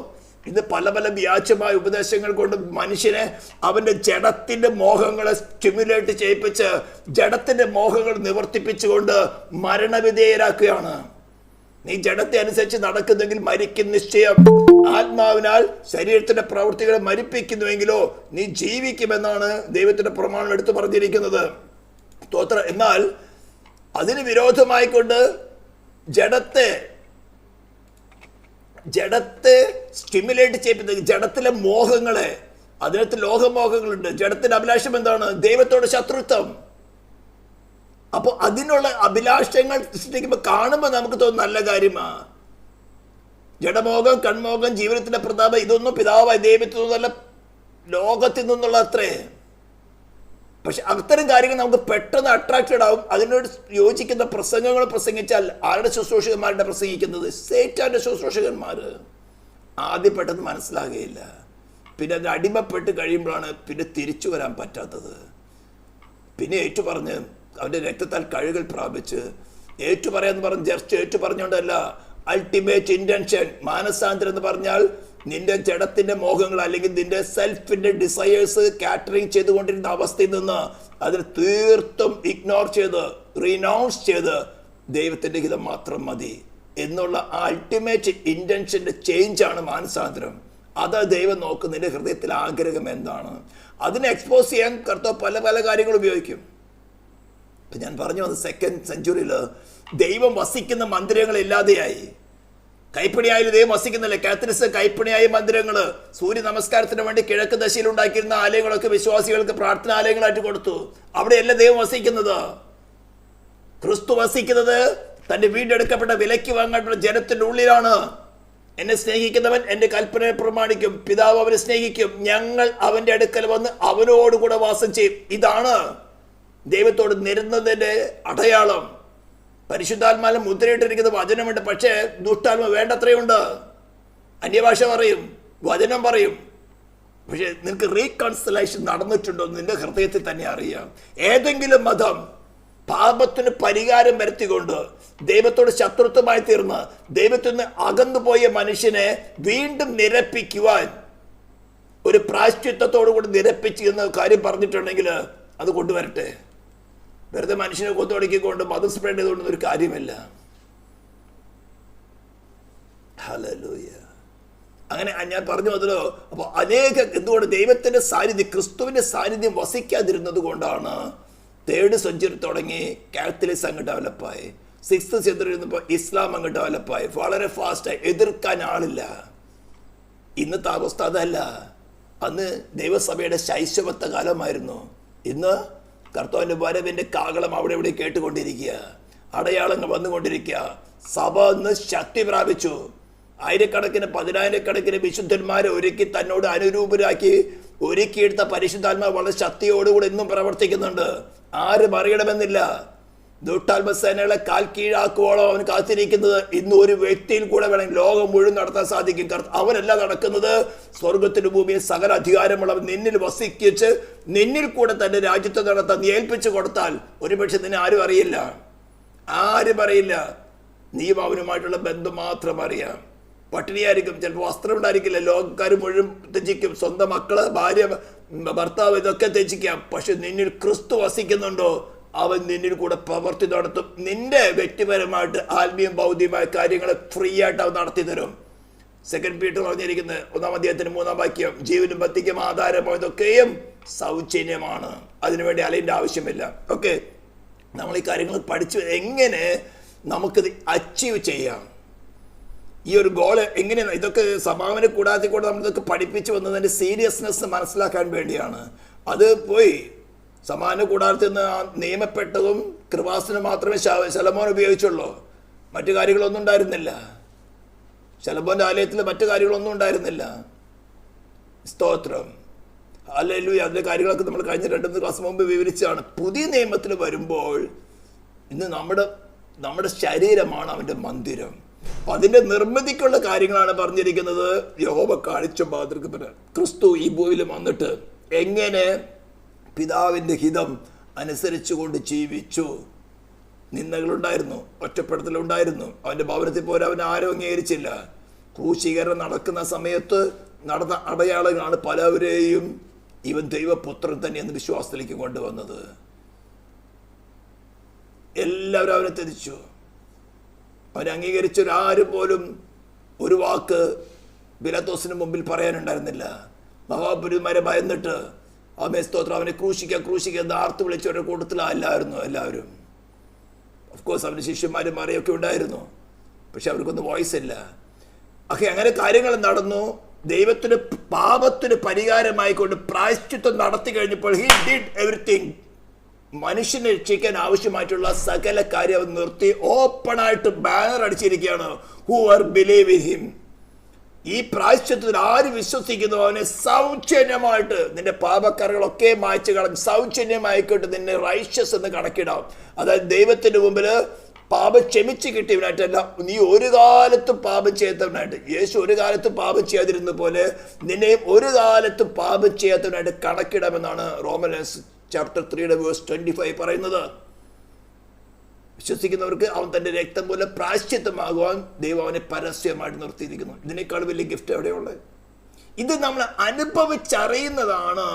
ഇത് പല പല വ്യാജമായ ഉപദേശങ്ങൾ കൊണ്ട് മനുഷ്യനെ അവന്റെ ജഡത്തിന്റെ മോഹങ്ങളെ സ്റ്റിമുലേറ്റ് ചെയ്യിപ്പിച്ച് ജഡത്തിന്റെ മോഹങ്ങൾ നിവർത്തിപ്പിച്ചുകൊണ്ട് മരണവിധേയരാക്കുകയാണ്. നീ ജഡത്തെ അനുസരിച്ച് നടക്കുന്നെങ്കിൽ മരിക്കും നിശ്ചയം. ആത്മാവിനാൽ ശരീരത്തിന്റെ പ്രവൃത്തികളെ മരിപ്പിക്കുന്നുവെങ്കിലോ നീ ജീവിക്കുമെന്നാണ് ദൈവത്തിന്റെ പ്രമാണം എടുത്തു പറഞ്ഞിരിക്കുന്നത്. എന്നാൽ അതിന് വിരോധമായിക്കൊണ്ട് ജഡത്തെ സ്റ്റിമുലേറ്റ് ചെയ്യിപ്പിക്കുന്ന ജഡത്തിലെ മോഹങ്ങളെ, അതിനകത്ത് ലോകമോഹങ്ങളുണ്ട്. ജഡത്തിന്റെ അഭിലാഷം എന്താണ്? ദൈവത്തോട് ശത്രുത്വം. അപ്പോൾ അതിനുള്ള അഭിലാഷങ്ങൾ സൃഷ്ടിക്കുമ്പോൾ കാണുമ്പോൾ നമുക്ക് തോന്നുന്ന നല്ല കാര്യമാണ്. ജഡമോഹം, കൺമോഹം, ജീവിതത്തിന്റെ പ്രതാപം, ഇതൊന്നും പിതാവായ ദൈവത്തിൽ നിന്നല്ല, ലോകത്തിൽ നിന്നുള്ള അത്രേ. പക്ഷെ അത്തരം കാര്യങ്ങൾ നമുക്ക് പെട്ടെന്ന് അട്രാക്റ്റഡ് ആവും. അതിനോട് യോജിക്കുന്ന പ്രസംഗങ്ങൾ പ്രസംഗിച്ചാൽ ആരുടെ ശുശ്രൂഷകന്മാരുടെ പ്രസംഗിക്കുന്നത്? സേറ്റാന്റെ ശുശ്രൂഷകന്മാർ. ആദ്യം പെട്ടെന്ന് മനസ്സിലാകുകയില്ല. പിന്നെ അതിന് അടിമപ്പെട്ട് കഴിയുമ്പോഴാണ് പിന്നെ തിരിച്ചു വരാൻ പറ്റാത്തത്. പിന്നെ ഏറ്റുപറഞ്ഞ് അവൻ്റെ രക്തത്താൽ കഴുകൽ പ്രാപിച്ച് ഏറ്റുപറയാന്ന് പറഞ്ഞ് ജസ്റ്റ് ഏറ്റുപറഞ്ഞുകൊണ്ടല്ല, അൾട്ടിമേറ്റ് ഇന്റൻഷൻ, മാനസാന്തരം എന്ന് പറഞ്ഞാൽ നിന്റെ ജഡത്തിന്റെ മോഹങ്ങൾ അല്ലെങ്കിൽ നിന്റെ സെൽഫിന്റെ ഡിസയേഴ്സ് കാറ്ററിങ് ചെയ്തുകൊണ്ടിരുന്ന അവസ്ഥയിൽ നിന്ന് അതിന് തീർത്തും ഇഗ്നോർ ചെയ്ത് റീനൗൺസ് ചെയ്ത് ദൈവത്തിന്റെ ഹിതം മാത്രം മതി എന്നുള്ള ആ അൾട്ടിമേറ്റ് ഇന്റൻഷന്റെ ചേഞ്ചാണ് മാനസാന്തരം. അത് ദൈവം നോക്കും നിന്റെ ഹൃദയത്തിൽ ആഗ്രഹം എന്താണ്. അതിനെ എക്സ്പോസ് ചെയ്യാൻ കർത്താവ് പല പല കാര്യങ്ങൾ ഉപയോഗിക്കും. ഇപ്പം ഞാൻ പറഞ്ഞു വന്നത് 2nd സെഞ്ച്വറിയിൽ ദൈവം വസിക്കുന്ന മന്ദിരങ്ങൾ ഇല്ലാതെയായി. കൈപ്പണിയായാലും ദൈവം വസിക്കുന്നില്ല. കാത്തലിസ് കൈപ്പണിയായ മന്ദിരങ്ങൾ, സൂര്യ നമസ്കാരത്തിന് വേണ്ടി കിഴക്ക് ദശയിൽ ഉണ്ടാക്കിയിരുന്ന ആലയങ്ങളൊക്കെ വിശ്വാസികൾക്ക് പ്രാർത്ഥനാലയങ്ങളായിട്ട് കൊടുത്തു. അവിടെയല്ല ദൈവം വസിക്കുന്നത്. ക്രിസ്തു വസിക്കുന്നത് തന്റെ വീണ്ടെടുക്കപ്പെട്ട വിലയ്ക്ക് വാങ്ങപ്പെട്ട ജനത്തിന്റെ ഉള്ളിലാണ്. എന്നെ സ്നേഹിക്കുന്നവൻ എൻ്റെ കൽപ്പനയെ പ്രമാണിക്കും, പിതാവ് അവനെ സ്നേഹിക്കും, ഞങ്ങൾ അവന്റെ അടുക്കൽ വന്ന് അവനോടുകൂടെ വാസം ചെയ്യും. ഇതാണ് ദൈവത്തോട് നിരുന്നതിന്റെ അടയാളം. പരിശുദ്ധാത്മാവിൽ മുദ്രയിട്ടിരിക്കുന്ന വചനമുണ്ട്, പക്ഷേ ദുഷ്ടാത്മ വേണ്ടത്രയുണ്ട്. അന്യഭാഷ പറയും, വചനം പറയും, പക്ഷെ നിനക്ക് റീകൺസിലേഷൻ നടന്നിട്ടുണ്ടോ നിന്റെ ഹൃദയത്തിൽ തന്നെ അറിയാം. ഏതെങ്കിലും മതം പാപത്തിന് പരിഹാരം വരുത്തിക്കൊണ്ട് ദൈവത്തോട് ശത്രുത്വമായി തീർന്ന് ദൈവത്തിൽ നിന്ന് അകന്നുപോയ മനുഷ്യനെ വീണ്ടും നിരപ്പിക്കുവാൻ ഒരു പ്രായശ്ചിത്തത്തോടു കൂടി നിരപ്പിച്ച് എന്ന കാര്യം പറഞ്ഞിട്ടുണ്ടെങ്കിൽ അത് കൊണ്ടുവരട്ടെ. വെറുതെ മനുഷ്യനെ കൊത്തുടക്കിക്കൊണ്ട് മതം സ്പ്രെഡ് ചെയ്തുകൊണ്ടൊന്നും ഒരു കാര്യമില്ല. ഹല്ലേലൂയ. അങ്ങനെ ഞാൻ പറഞ്ഞു വന്നല്ലോ. അപ്പോൾ എന്തുകൊണ്ട് ദൈവത്തിന്റെ സാന്നിധ്യം, ക്രിസ്തുവിന്റെ സാന്നിധ്യം വസിക്കാതിരുന്നത് കൊണ്ടാണ് 3rd സെഞ്ച്വറി തുടങ്ങി കാത്തലിക്സ് അങ്ങ് ഡെവലപ്പായി. 6th സെഞ്ച്വറി ഇരുന്നപ്പോൾ ഇസ്ലാം അങ്ങ് ഡെവലപ്പായി. വളരെ ഫാസ്റ്റായി, എതിർക്കാൻ ആളില്ല. ഇന്നത്തെ അവസ്ഥ അതല്ല. അന്ന് ദൈവസഭയുടെ ശൈശവത്വ കാലമായിരുന്നു. ഇന്ന് കർത്താവിൻ്റെ വരവിൻ്റെ കാഹളം അവിടെ ഇവിടെ കേട്ടുകൊണ്ടിരിക്കുക, അടയാളങ്ങൾ വന്നുകൊണ്ടിരിക്കുക. സഭ ഇന്ന് ശക്തി പ്രാപിച്ചു. ആയിരക്കണക്കിന് പതിനായിരക്കണക്കിന് വിശുദ്ധന്മാരെ ഒരുക്കി തന്നോട് അനുരൂപരാക്കി ഒരുക്കിയെടുത്ത പരിശുദ്ധാത്മാവ് വളരെ ശക്തിയോടുകൂടി ഇന്നും പ്രവർത്തിക്കുന്നുണ്ട്. ആരും അറിയണമെന്നില്ല. ദുഷ്ടാത്മസേനകളെ കാൽ കീഴാക്കുവോളം അവൻ കാത്തിരിക്കുന്നത് ഇന്ന് ഒരു വ്യക്തിയിൽ കൂടെ വേണം ലോകം മുഴുവൻ നടത്താൻ സാധിക്കും. അവനല്ല നടക്കുന്നത്. സ്വർഗത്തിന് ഭൂമിയിൽ സകല അധികാരമുള്ളവൻ നിന്നിൽ വസിക്കിച്ച് നിന്നിൽ കൂടെ തന്റെ രാജ്യത്തെ നടത്താൻ നീ ഏൽപ്പിച്ചു കൊടുത്താൽ ഒരുപക്ഷെ നിന്നെ ആരും അറിയില്ല. നീ അവനുമായിട്ടുള്ള ബന്ധം മാത്രം അറിയാം. പട്ടിണിയായിരിക്കും, ചിലപ്പോൾ വസ്ത്രം ഉണ്ടായിരിക്കില്ല, ലോകക്കാർ മുഴുവൻ ത്യജിക്കും, സ്വന്തം മക്കള്, ഭാര്യ, ഭർത്താവ് ഇതൊക്കെ ത്യജിക്കാം. പക്ഷെ നിന്നിൽ ക്രിസ്തു വസിക്കുന്നുണ്ടോ, അവൻ നിന്നിൽ കൂടെ പ്രവർത്തി നടത്തും. നിന്റെ വ്യക്തിപരമായിട്ട് ആത്മീയം ഭൗതികമായ കാര്യങ്ങളെ ഫ്രീ ആയിട്ട് അവൻ നടത്തി തരും. 2 പീറ്റർ പറഞ്ഞിരിക്കുന്നത് 1-ാം അധ്യായത്തിന് 3-ാം വാക്യം, ജീവനും ഭക്തിക്കും ആധാരമോ ഇതൊക്കെയും സൗജന്യമാണ്, അതിനുവേണ്ടി അലയിൻ്റെ ആവശ്യമില്ല. ഓക്കെ, നമ്മൾ ഈ കാര്യങ്ങൾ പഠിച്ചു എങ്ങനെ നമുക്കിത് അച്ചീവ് ചെയ്യാം, ഈ ഒരു ഗോള് എങ്ങനെ, ഇതൊക്കെ സമാപന കൂടാതെ കൂടെ നമ്മളിതൊക്കെ പഠിപ്പിച്ചു വന്നതിൻ്റെ സീരിയസ്നെസ് മനസ്സിലാക്കാൻ വേണ്ടിയാണ്. അത് പോയി സമാന കൂടാരത്തിൽ നിന്ന് നിയമപ്പെട്ടതും കൃപാസനം മാത്രമേ ശലോമോൻ ഉപയോഗിച്ചുള്ളൂ. മറ്റു കാര്യങ്ങളൊന്നും ഉണ്ടായിരുന്നില്ല. ശലോമോന്റെ ആലയത്തിൽ മറ്റു കാര്യങ്ങളൊന്നും ഉണ്ടായിരുന്നില്ല. സ്തോത്രം, ഹല്ലേലൂയ. അതിൻ്റെ കാര്യങ്ങളൊക്കെ നമ്മൾ കഴിഞ്ഞ 2-3 ക്ലാസ് മുമ്പ് വിവരിച്ചാണ്. പുതിയ നിയമത്തിൽ വരുമ്പോൾ ഇന്ന് നമ്മുടെ ശരീരമാണ് അവൻ്റെ മന്ദിരം. അപ്പം അതിൻ്റെ നിർമ്മിതിക്കുള്ള കാര്യങ്ങളാണ് പറഞ്ഞിരിക്കുന്നത്. യഹോവ കാണിച്ച മാതൃക ക്രിസ്തു ഈ ഭൂമിയിൽ വന്നിട്ട് എങ്ങനെ പിതാവിൻ്റെ ഹിതം അനുസരിച്ചുകൊണ്ട് ജീവിച്ചു. നിന്ദകളുണ്ടായിരുന്നു, ഒറ്റപ്പെടുത്തലുണ്ടായിരുന്നു. അവൻ്റെ ഭവനത്തിൽ പോലും അവൻ ആരും അംഗീകരിച്ചില്ല. ക്രൂശീകരണം നടക്കുന്ന സമയത്ത് നടന്ന അടയാളങ്ങളാണ് പലവരെയും ഇവൻ ദൈവപുത്രൻ തന്നെയെന്ന് വിശ്വാസത്തിലേക്ക് കൊണ്ടുവന്നത്. എല്ലാവരും അവനെ ത്യജിച്ചു. അവനെ അംഗീകരിച്ചൊരാരും പോലും ഒരു വാക്ക് പിലാത്തോസിന് മുമ്പിൽ പറയാനുണ്ടായിരുന്നില്ല. മഹാപുരുമാരെ ഭയന്നിട്ട് സ്തോത്രം അവനെ ക്രൂശിക്കുക എന്ന് ആർത്തു വിളിച്ചവരുടെ കൂട്ടത്തിലല്ലായിരുന്നു എല്ലാവരും. ഓഫ്കോഴ്സ് അവൻ്റെ ശിഷ്യന്മാരും മറിയൊക്കെ ഉണ്ടായിരുന്നു, പക്ഷെ അവർക്കൊന്നും വോയിസ് ഇല്ല. അങ്ങനെ കാര്യങ്ങൾ നടന്നു. ദൈവത്തിന് പാപത്തിന് പരിഹാരമായിക്കൊണ്ട് പ്രായശ്ചിത്വം നടത്തി കഴിഞ്ഞപ്പോൾ ഹി ഡിഡ് എവറിത്തിങ്. മനുഷ്യനെ രക്ഷിക്കാൻ ആവശ്യമായിട്ടുള്ള സകല കാര്യം നിർത്തി ഓപ്പണായിട്ട് ബാനർ അടിച്ചിരിക്കുകയാണ്, who are believe in him. ഈ പ്രായശ്ചിത്വത്തിൽ ആര് വിശ്വസിക്കുന്നു അവനെ സൗജന്യമായിട്ട് നിന്റെ പാപക്കറകളൊക്കെ മായ്ച്ചു കളഞ്ഞ് സൗജന്യമായിക്കൊണ്ട് നിന്നെ റൈഷ്യസ് എന്ന് കണക്കിടാം. അതായത് ദൈവത്തിന്റെ മുമ്പിൽ പാപം ക്ഷമിച്ച് കിട്ടിയവനായിട്ടല്ല, നീ ഒരു കാലത്തും പാപം ചെയ്യാത്തവനായിട്ട്, യേശു ഒരു കാലത്തും പാപം ചെയ്യാതിരുന്ന പോലെ നിന്നെയും ഒരു കാലത്തും പാപം ചെയ്യാത്തവനായിട്ട് കണക്കിടാമെന്നാണ് റോമൻസ് ചാപ്റ്റർ 3:25 പറയുന്നത്. വിശ്വസിക്കുന്നവർക്ക് അവൻ തൻ്റെ രക്തം പോലെ പ്രായശ്ചിത്തമാകുവാൻ ദൈവം അവനെ പരസ്യമായിട്ട് നിർത്തിയിരിക്കുന്നു. ഇതിനേക്കാൾ വലിയ ഗിഫ്റ്റ് എവിടെയുള്ളത്? ഇത് നമ്മൾ അനുഭവിച്ചറിയുന്നതാണ്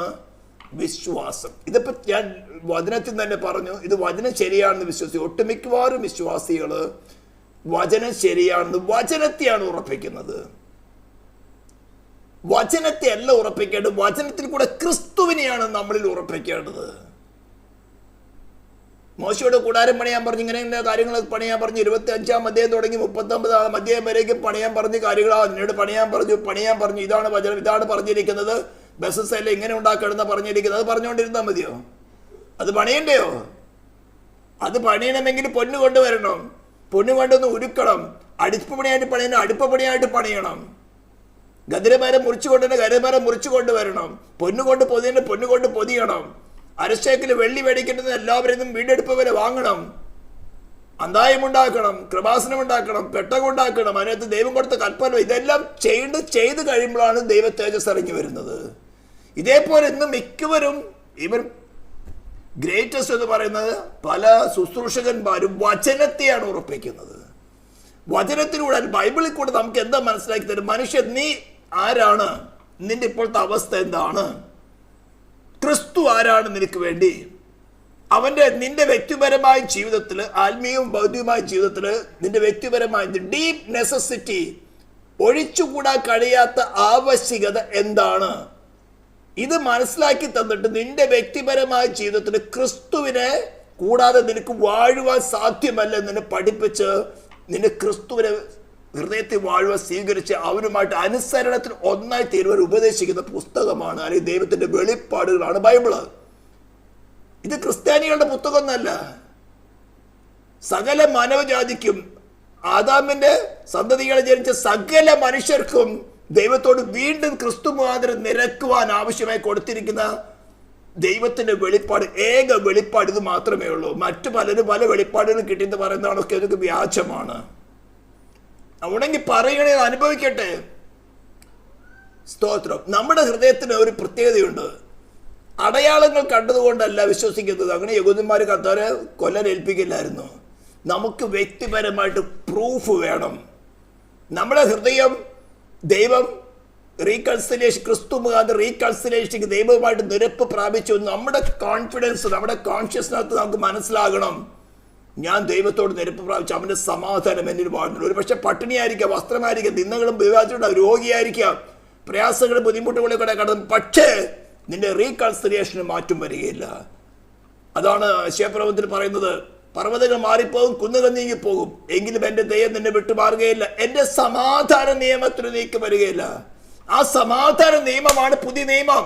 വിശ്വാസം. ഇതിപ്പോൾ ഞാൻ വചനത്തിൽ തന്നെ പറഞ്ഞു, ഇത് വചനം ശരിയാണെന്ന് വിശ്വസിക്കും. ഒട്ടുമിക്കവാറും വിശ്വാസികൾ വചനം ശരിയാണെന്ന് വചനത്തെയാണ് ഉറപ്പിക്കുന്നത്. വചനത്തെ അല്ല ഉറപ്പിക്കേണ്ടത്, വചനത്തിൽ കൂടെ ക്രിസ്തുവിനെയാണ് നമ്മളിൽ ഉറപ്പിക്കേണ്ടത്. മോശയോട് കൂടാരം പണിയാൻ പറഞ്ഞു, ഇങ്ങനെ കാര്യങ്ങൾ പണിയാൻ പറഞ്ഞു. 25-ാം അധ്യായം തുടങ്ങി 39-ാം അധ്യായം വരേക്കും പണിയാൻ പറഞ്ഞ കാര്യങ്ങളാ നിന്നോട് പണിയാൻ പറഞ്ഞു. ഇതാണ് വചനം, ഇതാണ് പറഞ്ഞിരിക്കുന്നത്. ബസസല്ല ഇങ്ങനെ ഉണ്ടാക്കണമെന്ന് പറഞ്ഞിരിക്കുന്നത്. അത് പറഞ്ഞുകൊണ്ടിരുന്നാൽ മതിയോ? അത് പണിയണ്ടയോ? അത് പണിയണമെങ്കിൽ പൊന്നു കൊണ്ടുവരണം. പൊന്നു കൊണ്ടൊന്ന് ഉരുക്കണം. അടുപ്പ് പണിയായിട്ട് പണിയണം, അടുപ്പ് പണിയായിട്ട് പണിയണം. ഗതിരമരം മുറിച്ചു കൊണ്ടുതന്നെ ഗതിരമരം മുറിച്ചു കൊണ്ടുവരണം. പൊന്നുകൊണ്ട് പൊതിയണം, പൊന്നുകൊണ്ട് പൊതിയണം. അരശേക്കിൽ വെള്ളി മേടിക്കേണ്ടത് എല്ലാവരും വീണ്ടെടുപ്പ് വരെ വാങ്ങണം. അന്തായം ഉണ്ടാക്കണം, കൃപാസനം ഉണ്ടാക്കണം, പെട്ടകം ഉണ്ടാക്കണം, അതിനകത്ത് ദൈവം കൊടുത്ത കൽപ്പന, ഇതെല്ലാം ചെയ്ത് കഴിയുമ്പോഴാണ് ദൈവ തേജസ് ഇറങ്ങി വരുന്നത്. ഇതേപോലെ ഇന്ന് മിക്കവരും ഇവർ ഗ്രേറ്റസ്റ്റ് എന്ന് പറയുന്നത് പല ശുശ്രൂഷകന്മാരും വചനത്തെയാണ് ഉറപ്പിക്കുന്നത്. വചനത്തിലൂടെ ബൈബിളിൽ കൂടെ നമുക്ക് എന്താ മനസ്സിലാക്കി തരും? മനുഷ്യൻ നീ ആരാണ്? നിന്റെ ഇപ്പോഴത്തെ അവസ്ഥ എന്താണ്? ക്രിസ്തു ആരാണ് നിനക്ക് വേണ്ടി? നിന്റെ വ്യക്തിപരമായ ജീവിതത്തിൽ, ആത്മീയവും ഭൗതികമായ ജീവിതത്തിൽ നിന്റെ വ്യക്തിപരമായ ഡീപ്പ് നെസസിറ്റി, ഒഴിച്ചുകൂടാൻ കഴിയാത്ത ആവശ്യകത എന്താണ്? ഇത് മനസ്സിലാക്കി തന്നിട്ട് നിന്റെ വ്യക്തിപരമായ ജീവിതത്തിൽ ക്രിസ്തുവിനെ കൂടാതെ നിനക്ക് വാഴുവാൻ സാധ്യമല്ല നിന്നെ പഠിപ്പിച്ച് നിന്നെ ക്രിസ്തുവിനെ ഹൃദയത്തിൽ വാഴുവാൻ സ്വീകരിച്ച് അവനുമായിട്ട് അനുസരണത്തിൽ ഒന്നായി തീരുവാൻ ഉപദേശിക്കുന്ന പുസ്തകമാണ്, അല്ലെങ്കിൽ ദൈവത്തിന്റെ വെളിപ്പാടുകളാണ് ബൈബിള്. ഇത് ക്രിസ്ത്യാനികളുടെ പുസ്തകമൊന്നല്ല. സകല മാനവജാതിക്കും, ആദാമിന്റെ സന്തതികളെ ജനിച്ച സകല മനുഷ്യർക്കും ദൈവത്തോട് വീണ്ടും ക്രിസ്തു മുഖാന്തരം നിരക്കുവാൻ ആവശ്യമായി കൊടുത്തിരിക്കുന്ന ദൈവത്തിന്റെ വെളിപ്പാട്, ഏക വെളിപ്പാട് ഇത് മാത്രമേ ഉള്ളൂ. മറ്റു പലരും പല വെളിപ്പാടുകളും കിട്ടിയെന്ന് പറയുന്നതാണൊക്കെ അതൊക്കെ വ്യാജമാണ്. ഉണ്ടെങ്കിൽ പറയണേ, അനുഭവിക്കട്ടെ. സ്തോത്രം. നമ്മുടെ ഹൃദയത്തിന് ഒരു പ്രത്യേകതയുണ്ട്. അടയാളങ്ങൾ കണ്ടതുകൊണ്ടല്ല വിശ്വസിക്കുന്നത്. അങ്ങനെ യഹൂദന്മാർ കർത്താവിനെ കൊല്ലാൻ ഏൽപ്പിക്കില്ലായിരുന്നു. നമുക്ക് വ്യക്തിപരമായിട്ട് പ്രൂഫ് വേണം. നമ്മുടെ ഹൃദയം ദൈവം റീകൺസിലേഷൻ, ക്രിസ്തു മുഖാന്തരം റീകൺസിലേഷൻ ദൈവവുമായിട്ട് നിരപ്പ് പ്രാപിച്ചു. നമ്മുടെ കോൺഫിഡൻസ്, നമ്മുടെ കോൺഷ്യസ്നസ് നമുക്ക് മനസ്സിലാകണം. ഞാൻ ദൈവത്തോട് നിരപ്പ് പ്രാപിച്ചു, അവൻ്റെ സമാധാനം എന്നിൽ വാഴുന്നു. ഒരു പക്ഷെ പട്ടിണിയായിരിക്കാം, വസ്ത്രമായിരിക്കാം, നിന്നകളും വിവാഹത്തിലുണ്ടാവും, രോഗിയായിരിക്കാം, പ്രയാസങ്ങളും ബുദ്ധിമുട്ടുകളെ കൂടെ കടന്നു. പക്ഷേ നിന്റെ റീകൺസിലേഷന് മാറ്റം വരികയില്ല. അതാണ് യശയ്യാപ്രവചനത്തിൽ പറയുന്നത്, പർവ്വതങ്ങൾ മാറിപ്പോകും, കുന്നുകൾ നീങ്ങിപ്പോകും, എങ്കിലും എൻ്റെ ദയ നിന്നെ വിട്ടുമാറുകയില്ല, എൻ്റെ സമാധാന നിയമത്തിന് നീക്കം വരികയില്ല. ആ സമാധാന നിയമമാണ് പുതിയ നിയമം.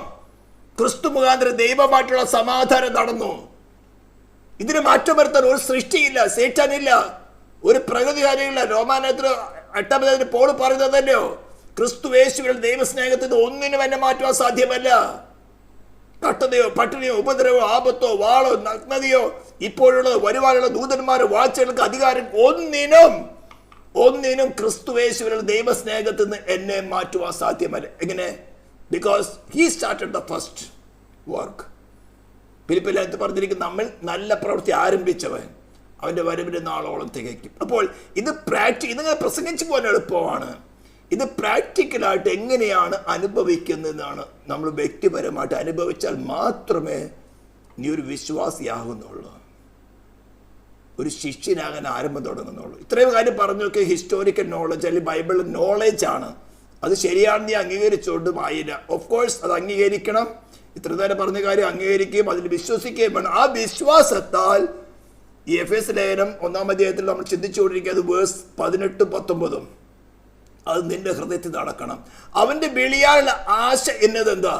ക്രിസ്തു മുഖാന്തരം ദൈവമായിട്ടുള്ള സമാധാനം നടന്നു. ഇതിന് മാറ്റം വരുത്താൻ ഒരു സൃഷ്ടിയില്ല, സേറ്റാനില്ല, ഒരു പ്രകൃതികാരിയില്ല. റോമാനത്തിൽ 8 പോൾ പറയുന്നത് തന്നെയോ, ക്രിസ്തു യേശുവിൽ ദൈവസ്നേഹത്തിന് ഒന്നിനും എന്നെ മാറ്റുവാൻ സാധ്യമല്ല. കട്ടതയോ പട്ടിണിയോ ഉപദ്രവോ ആപത്തോ വാളോ നഗ്നതയോ ഇപ്പോഴുള്ള വരുവാനുള്ള ദൂതന്മാരോ വാഴ്ചകൾക്ക് അധികാരം ഒന്നിനും ക്രിസ്തു യേശുവിൽ ദൈവസ്നേഹത്തിൽ നിന്ന് എന്നെ മാറ്റുവാൻ സാധ്യമല്ല. എങ്ങനെ? Because he started the first work. ഫിലിപ്പിയർക്ക് പറഞ്ഞിരിക്കുന്ന, നമ്മൾ നല്ല പ്രവൃത്തി ആരംഭിച്ചവൻ അവൻ്റെ വരവിൻ്റെ നാളോളം തികയ്ക്കും. അപ്പോൾ ഇത് ഇതിങ്ങനെ പ്രസംഗിച്ചു പോകാൻ എളുപ്പമാണ്. ഇത് പ്രാക്ടിക്കലായിട്ട് എങ്ങനെയാണ് അനുഭവിക്കുന്നതെന്നാണ്. നമ്മൾ വ്യക്തിപരമായിട്ട് അനുഭവിച്ചാൽ മാത്രമേ നീ ഒരു വിശ്വാസിയാകുന്നുള്ളൂ, ഒരു ശിഷ്യനാകാൻ ആരംഭം തുടങ്ങുന്നുള്ളൂ. ഇത്രയും കാര്യം പറഞ്ഞൊക്കെ ഹിസ്റ്റോറിക്കൽ നോളജ് അല്ലെങ്കിൽ ബൈബിൾ നോളജാണ്. അത് ശരിയാണെന്ന് നീ അംഗീകരിച്ചുകൊണ്ടും ആയില്ല. ഓഫ് കോഴ്സ് അത് അംഗീകരിക്കണം. ഇത്ര നേരം പറഞ്ഞ കാര്യം അംഗീകരിക്കുകയും അതിൽ വിശ്വസിക്കുകയും വേണം. ആ വിശ്വാസത്താൽ ഈ എഫേസ്യ ലേഖനം 1-ാം അധ്യായത്തിൽ നമ്മൾ ചിന്തിച്ചുകൊണ്ടിരിക്കുന്നത് വേഴ്സ് 18-19 അത് നിന്റെ ഹൃദയത്തിൽ നടക്കണം. അവന്റെ വിളിയാനുള്ള ആശ എന്നതെന്താ?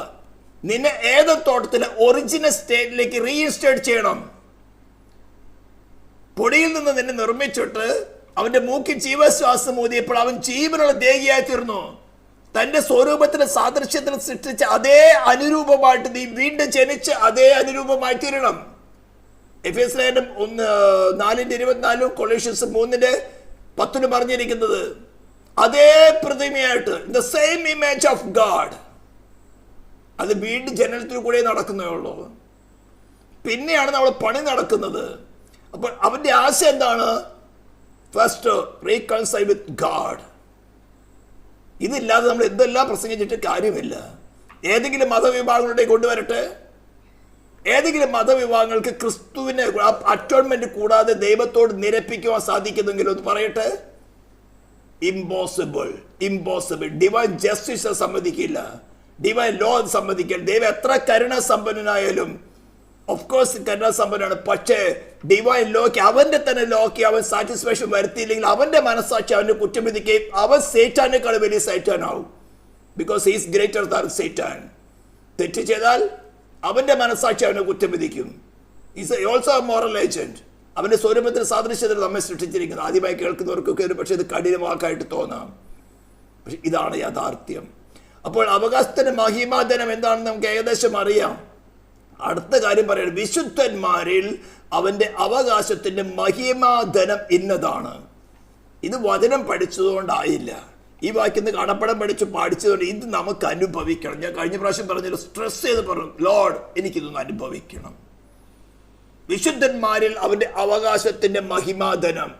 നിന്നെ ഏത് തോട്ടത്തിലെ ഒറിജിനൽ സ്റ്റേറ്റിലേക്ക് റീഇൻസ്റ്റേറ്റ് ചെയ്യണം. പൊടിയിൽ നിന്ന് നിന്നെ നിർമ്മിച്ചിട്ട് അവന്റെ മൂക്കിൽ ജീവശ്വാസം ഊതിയപ്പോൾ അവൻ ജീവനുള്ള ദേഹിയായി തീർന്നു. തന്റെ സ്വരൂപത്തിന് സാദൃശ്യത്തിന് സൃഷ്ടിച്ച അതേ അനുരൂപമായിട്ട് നീ വീണ്ടും ജനിച്ച് അതേ അനുരൂപമായി തീരണം. എഫേസ്യ ലേഖനം 4:24 കൊളോഷ്യൻസ് 3:10 പറഞ്ഞിരിക്കുന്നത് അതേ പ്രതിമയായിട്ട്, the same image of God. അത് വീണ്ടും ജനനത്തിൽ കൂടെ നടക്കുന്നേ ഉള്ളൂ. പിന്നെയാണ് നമ്മൾ പണി നടക്കുന്നത്. അപ്പോൾ അവന്റെ ആശ എന്താണ്? First reconcile with God. ഇതില്ലാതെ നമ്മൾ എന്തെല്ലാം പ്രസംഗിച്ചിട്ട് കാര്യമില്ല. ഏതെങ്കിലും മതവിഭാഗങ്ങളുടെ കൊണ്ടുവരട്ടെ, ഏതെങ്കിലും മതവിഭാഗങ്ങൾക്ക് ക്രിസ്തുവിനെ അറ്റോൺമെന്റ് കൂടാതെ ദൈവത്തോട് നിരപ്പിക്കുവാൻ സാധിക്കുന്നെങ്കിലും ഒന്ന് പറയട്ടെ. ഇമ്പോസിബിൾ. ഡിവൈൻ ജസ്റ്റിസ് സമ്മതിക്കില്ല, ഡിവൈൻ ലോ സമ്മതിക്കില്ല. ദൈവം എത്ര കരുണാസമ്പന്നനായാലും ഓഫ് കോഴ്സ് കരുണാസമ്പന്നനാണ്. പക്ഷേ ഡിവൈൻ ലോക്ക്, അവന്റെ തന്നെ ലോക്ക് അവൻ സാറ്റിസ്ഫാക്ഷൻ വരുത്തിയില്ലെങ്കിൽ അവന്റെ മനസ്സാക്ഷി അവന്റെ കുറ്റം വിധിക്കുകയും അവൻ സേറ്റാനേക്കാൾ വലിയ സൈറ്റാനാവും. Because he's greater than Satan. തെറ്റ് ചെയ്താൽ അവന്റെ മനസ്സാക്ഷി അവനെ കുറ്റം വിധിക്കും. Is also a moral agent. അവന്റെ സ്വരൂപത്തിന് സാദൃശ്യത്തിൽ നമ്മെ സൃഷ്ടിച്ചിരിക്കുന്നത്. ആദ്യമായി കേൾക്കുന്നവർക്കൊക്കെ ഒരു പക്ഷേ ഇത് കഠിനവാക്കായിട്ട് തോന്നാം, പക്ഷെ ഇതാണ് യാഥാർത്ഥ്യം. അപ്പോൾ അവകാശത്തിന്റെ മഹിമാധനം എന്താണെന്ന് നമുക്ക് ഏകദേശം അറിയാം. അടുത്ത കാര്യം പറയണം, വിശുദ്ധന്മാരിൽ അവന്റെ അവകാശത്തിന്റെ മഹിമാധനം ഇന്നതാണ്. ഇത് വചനം പഠിച്ചതുകൊണ്ടായില്ല, ഈ വാക്യത്തിന് കടപ്പടം പഠിച്ചതുകൊണ്ട് ഇത് നമുക്ക് അനുഭവിക്കണം. ഞാൻ കഴിഞ്ഞ പ്രാവശ്യം പറഞ്ഞല്ലോ, സ്ട്രെസ് ചെയ്ത് പറഞ്ഞു, ലോർഡ് എനിക്കിതൊന്ന് അനുഭവിക്കണം. വിശുദ്ധന്മാരിൽ അവന്റെ അവകാശത്തിന്റെ മഹിമാധനം.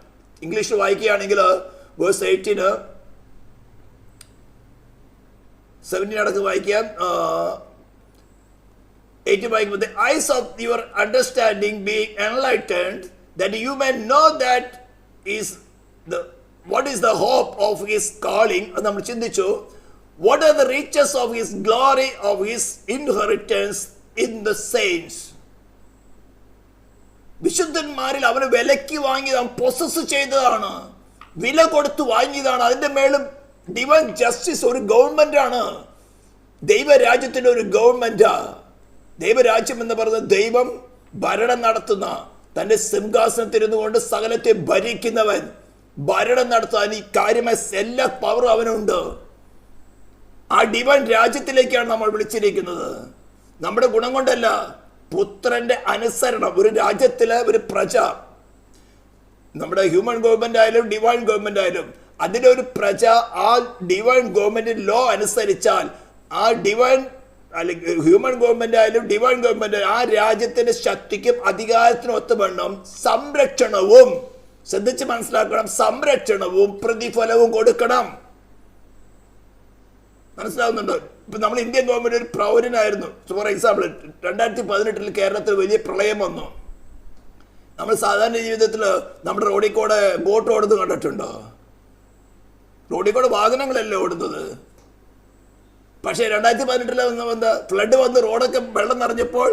ഇംഗ്ലീഷിൽ വായിക്കുകയാണെങ്കിൽ വേഴ്സ് 17 അടക്കം വായിക്കാം. 18 വായിക്കുമ്പോൾ, the eyes of your understanding being enlightened, that you may know that is what is the hope of his calling. അത് നമ്മൾ ചിന്തിച്ചു. What are the riches of his glory, of his inheritance in the saints. വിശുദ്ധന്മാരിൽ അവനെ വിലക്ക് വാങ്ങിയത്, അവൻ possess ചെയ്തതാണ്, വില കൊടുത്ത് വാങ്ങിയതാണ്. അതിന്റെ മേലും ഡിവൈൻ ജസ്റ്റിസ് ഒരു ഗവൺമെന്റ് ആണ്, ദൈവരാജ്യത്തിന്റെ ഒരു ഗവൺമെന്റാ. ദൈവരാജ്യം എന്ന് പറയുന്നത് ദൈവം ഭരണം നടത്തുന്ന, തന്റെ സിംഹാസനത്തിരുന്നു കൊണ്ട് സകലത്തെ ഭരിക്കുന്നവൻ, ഭരണം നടത്താൻ ഈ കാര്യമായ എല്ലാ പവറും അവനുണ്ട്. ആ ഡിവൈൻ രാജ്യത്തിലേക്കാണ് നമ്മൾ വിളിച്ചിരിക്കുന്നത്. നമ്മുടെ ഗുണം കൊണ്ടല്ല, പുത്രന്റെ അനുസരണം. ഒരു രാജ്യത്തിലെ ഒരു പ്രജ, നമ്മുടെ ഹ്യൂമൻ ഗവൺമെന്റ് ആയാലും ഡിവൈൻ ഗവൺമെന്റ് ആയാലും, അതിലെ ഒരു പ്രജ ആ ഡിവൈൻ ഗവൺമെന്റ് ലോ അനുസരിച്ചാൽ, ആ ഡിവൈൻ അല്ലെങ്കിൽ ഹ്യൂമൻ ഗവൺമെന്റ് ആയാലും ഡിവൈൻ ഗവൺമെന്റ്, ആ രാജ്യത്തിന്റെ ശക്തിക്കും അധികാരത്തിനും ഒത്തുവണ്ണം സംരക്ഷണവും, ശ്രദ്ധിച്ച് മനസ്സിലാക്കണം, സംരക്ഷണവും പ്രതിഫലവും കൊടുക്കണം. മനസ്സിലാവുന്നുണ്ടോ? ഇപ്പൊ നമ്മൾ ഇന്ത്യൻ ഗവൺമെന്റ് ഒരു പൗരനായിരുന്നു. ഫോർ എക്സാമ്പിൾ 2018 കേരളത്തിൽ വലിയ പ്രളയം വന്നു. നമ്മൾ സാധാരണ ജീവിതത്തിൽ നമ്മുടെ റോഡിൽ കൂടെ ബോട്ട് ഓടുന്നത് കണ്ടിട്ടുണ്ടോ? റോഡിൽ കൂടെ വാഹനങ്ങളല്ലേ ഓടുന്നത്. പക്ഷേ 2018 ഫ്ലഡ് വന്ന് റോഡൊക്കെ വെള്ളം നിറഞ്ഞപ്പോൾ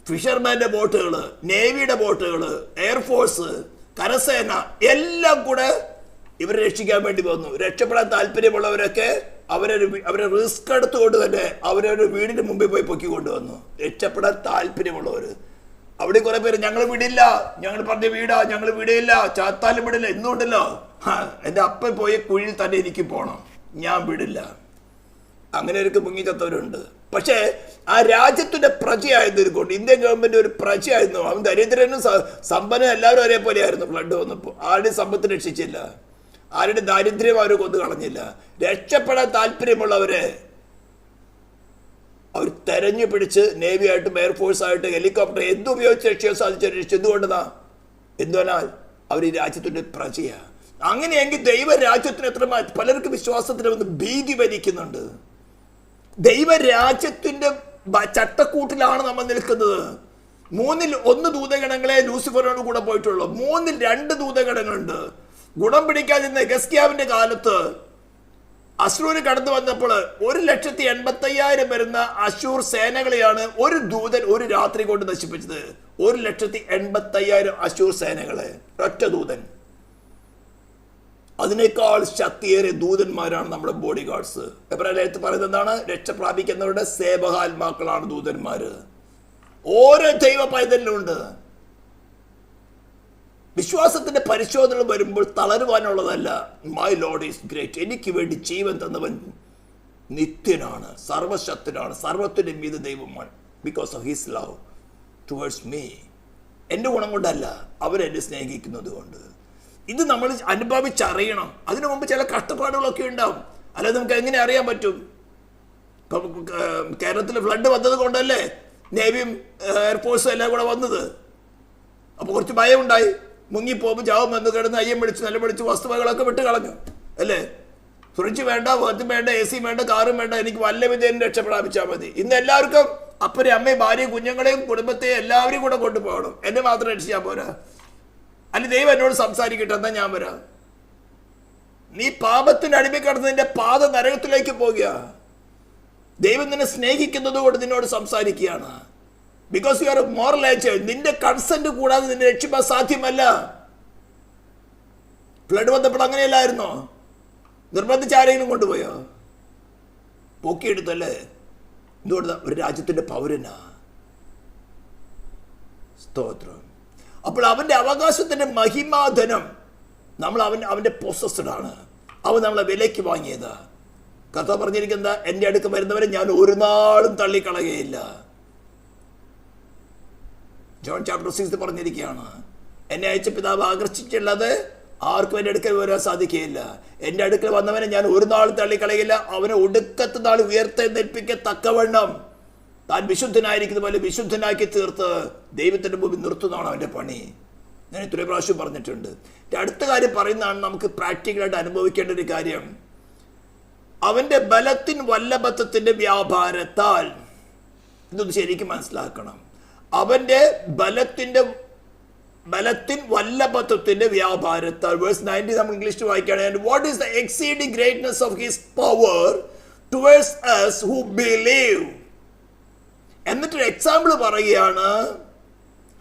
ഫിഷർമാന്റെ ബോട്ടുകള്, നേവിയുടെ ബോട്ടുകള്, എയർഫോഴ്സ്, കരസേന എല്ലാം കൂടെ ഇവരെ രക്ഷിക്കാൻ വേണ്ടി വന്നു. രക്ഷപ്പെടാൻ താല്പര്യമുള്ളവരൊക്കെ അവരെ റിസ്ക് എടുത്തുകൊണ്ട് തന്നെ അവരൊരു വീടിന് മുമ്പിൽ പോയി പൊക്കി കൊണ്ടുവന്നു. രക്ഷപ്പെടാൻ താല്പര്യമുള്ളവർ. അവിടെ കുറെ പേര് ഞങ്ങൾ വിടില്ല, ഞങ്ങൾ പറഞ്ഞ വീടാ, ഞങ്ങൾ വിടില്ല, ചാത്താലും വിടില്ല, എന്തുകൊണ്ടല്ലോ എൻ്റെ അപ്പൻ പോയ കുഴിയിൽ തന്നെ എനിക്ക് പോകണം, ഞാൻ വിടില്ല. അങ്ങനെ ഒരു മുങ്ങി ചത്തവരുണ്ട്. പക്ഷേ ആ രാജ്യത്തിന്റെ പ്രജയായതുകൊണ്ട്, ഇന്ത്യൻ ഗവൺമെന്റ് ഒരു പ്രജയായിരുന്നു. അവൻ ദരിദ്രനും സമ്പന്നനും എല്ലാവരും ഒരേപോലെ ആയിരുന്നു. ഫ്ലഡ് വന്നപ്പോൾ ആരുടെയും സമ്പത്ത് രക്ഷിച്ചില്ല, ആരുടെ ദാരിദ്ര്യം അവർ കൊന്നു കളഞ്ഞില്ല. രക്ഷപ്പെടാൻ താല്പര്യമുള്ളവരെ അവർ തെരഞ്ഞു പിടിച്ച് നേവി ആയിട്ടും എയർഫോഴ്സ് ആയിട്ട് ഹെലികോപ്റ്റർ എന്തുപയോഗിച്ച് രക്ഷിക്കാൻ സാധിച്ചു. എന്തുകൊണ്ടാൽ അവർ ഈ രാജ്യത്തിന്റെ പ്രജയാ. അങ്ങനെയെങ്കിൽ ദൈവരാജ്യത്തിന് എത്ര പലർക്കും വിശ്വാസത്തിന് വന്ന് ഭീതി ഭരിക്കുന്നുണ്ട്. ദൈവരാജ്യത്തിന്റെ ചട്ടക്കൂട്ടിലാണ് നമ്മൾ നിൽക്കുന്നത്. 3-1 ദൂതഗണങ്ങളെ ലൂസിഫറിനോട് കൂടെ പോയിട്ടുള്ളൂ. 3-2 ദൂതഗണങ്ങളുണ്ട്. ഗുണം പിടിക്കാതിരുന്ന ഗസ്കിയാവിന്റെ കാലത്ത് അശ്ശൂര് കടന്നു വന്നപ്പോൾ 1,85,000 വരുന്ന അശ്ശൂർ സേനകളെയാണ് ഒരു ദൂതൻ ഒരു രാത്രി കൊണ്ട് നശിപ്പിച്ചത്. 1,85,000 അശ്ശൂർ സേനകളെ ഒറ്റ ദൂതൻ. അതിനേക്കാൾ ശക്തിയേറിയ ദൂതന്മാരാണ് നമ്മുടെ ബോഡി ഗാർഡ്സ്. എബ്രായത്തിൽ പറയുന്നത് എന്താണ്? രക്ഷ പ്രാപിക്കുന്നവരുടെ സേവകാത്മാക്കളാണ് ദൂതന്മാര്. ഓരോ ദൈവ പൈതലിലുണ്ട്. വിശ്വാസത്തിന്റെ പരിശോധന വരുമ്പോൾ തളരുവാനുള്ളതല്ല. My Lord is great. എനിക്ക് വേണ്ടി ജീവൻ തന്നവൻ നിത്യനാണ്, സർവശക്തനാണ്, സർവത്തിന്റെ മീതെ ദൈവമാണ്. Because of his love towards me. എൻ്റെ ഗുണം കൊണ്ടല്ല, അവരെന്നെ സ്നേഹിക്കുന്നത് കൊണ്ട്. ഇത് നമ്മൾ അനുഭവിച്ചറിയണം. അതിനു മുമ്പ് ചില കഷ്ടപ്പാടുകളൊക്കെ ഉണ്ടാവും. അല്ലാതെ നമുക്ക് എങ്ങനെ അറിയാൻ പറ്റും? ഇപ്പം കേരളത്തിൽ ഫ്ലഡ് വന്നത് കൊണ്ടല്ലേ നേവിയും എയർഫോഴ്സും എല്ലാം കൂടെ വന്നത്. അപ്പോൾ കുറച്ച് ഭയം ഉണ്ടായി. മുങ്ങിപ്പോകുമ്പോൾ ചാവും എന്ന് കിടന്ന് അയ്യം പിടിച്ച് നില പിടിച്ച് വസ്തുവകളൊക്കെ വിട്ട് കളഞ്ഞു അല്ലേ? ഫ്രിഡ്ജ് വേണ്ട, വാച്ചും വേണ്ട, AC വേണ്ട, കാറും വേണ്ട, എനിക്ക് വല്ല വിജയം രക്ഷപ്പെടാപ്പിച്ചാൽ മതി. ഇന്ന് എല്ലാവർക്കും അപ്പനെ, അമ്മയും, ഭാര്യയും, കുഞ്ഞുങ്ങളെയും കുടുംബത്തെയും എല്ലാവരെയും കൂടെ കൊണ്ടുപോകണം. എന്നെ മാത്രം രക്ഷിച്ചാൽ പോരാ. അല്ലെങ്കിൽ ദൈവം എന്നോട് സംസാരിക്കട്ടെ, എന്നാ ഞാൻ വരാം. നീ പാപത്തിന് അടിമക്കടന്നതിന്റെ പാത നരകത്തിലേക്ക് പോകുക. ദൈവം നിന്നെ സ്നേഹിക്കുന്നത് കൊണ്ട് നിന്നോട് സംസാരിക്കുകയാണ്. Because you are A moral agent. നിന്റെ കൺസെന്റ് കൂടാതെ നിന്നെ രക്ഷിക്കാൻ സാധ്യമല്ല. ഫ്ലഡ് വന്നപ്പോൾ അങ്ങനെയല്ലായിരുന്നോ? നിർബന്ധിച്ച് ആരെങ്കിലും കൊണ്ടുപോയോ? പൊക്കിയെടുത്തല്ലേ? എന്തുകൊണ്ട്? ഒരു രാജ്യത്തിന്റെ പൗരനാ. സ്തോത്രം. അപ്പോൾ അവന്റെ അവകാശത്തിന്റെ മഹിമാധനം നമ്മൾ അവന്റെ പൊസസ്ഡ് ആണ്. അവൻ നമ്മളെ വിലയ്ക്ക് വാങ്ങിയതാ. കഥ പറഞ്ഞിരിക്കുന്ന എൻ്റെ അടുക്ക് വരുന്നവരെ ഞാൻ ഒരു നാളും തള്ളിക്കളയുകയില്ല. ജോൺ ചാപ്റ്റർ 6 പറഞ്ഞിരിക്കുകയാണ്, എന്നെ അയച്ച പിതാവ് ആകർഷിച്ചുള്ളത് ആർക്കും എൻ്റെ അടുക്കൽ വരാൻ സാധിക്കുകയില്ല. എൻ്റെ അടുക്കൽ വന്നവനെ ഞാൻ ഒരു നാളും തള്ളിക്കളയില്ല. അവനെ ഒടുക്കത്തെ നാൾ ഉയർത്തെഴുന്നേൽപ്പിക്കത്തക്കവണ്ണം താൻ വിശുദ്ധനായിരിക്കുന്ന പോലെ വിശുദ്ധനാക്കി തീർത്ത് ദൈവത്തിൻ്റെ മുമ്പിൽ നിർത്തുന്നതാണ് അവൻ്റെ പണി. ഞാൻ ഇത്രയും പ്രാവശ്യം പറഞ്ഞിട്ടുണ്ട്. അടുത്ത കാര്യം പറയുന്നതാണ് നമുക്ക് പ്രാക്ടിക്കലായിട്ട് അനുഭവിക്കേണ്ട ഒരു കാര്യം. അവൻ്റെ ബലത്തിൻ വല്ലഭത്വത്തിൻ്റെ വ്യാപാരത്താൽ, ഇതൊന്ന് ശരിക്കും മനസ്സിലാക്കണം. അവൻ്റെ ബലത്തിൻ വല്ലഭത്വത്തിന്റെ വ്യാപാരത്താൽ. വേഴ്സ് 90 നമ്മൾ ഇംഗ്ലീഷിൽ വായിക്കുകയാണ്. What is the exceeding greatness of his power towards us who believe. എന്നിട്ടൊരു എക്സാമ്പിൾ പറയുകയാണ്,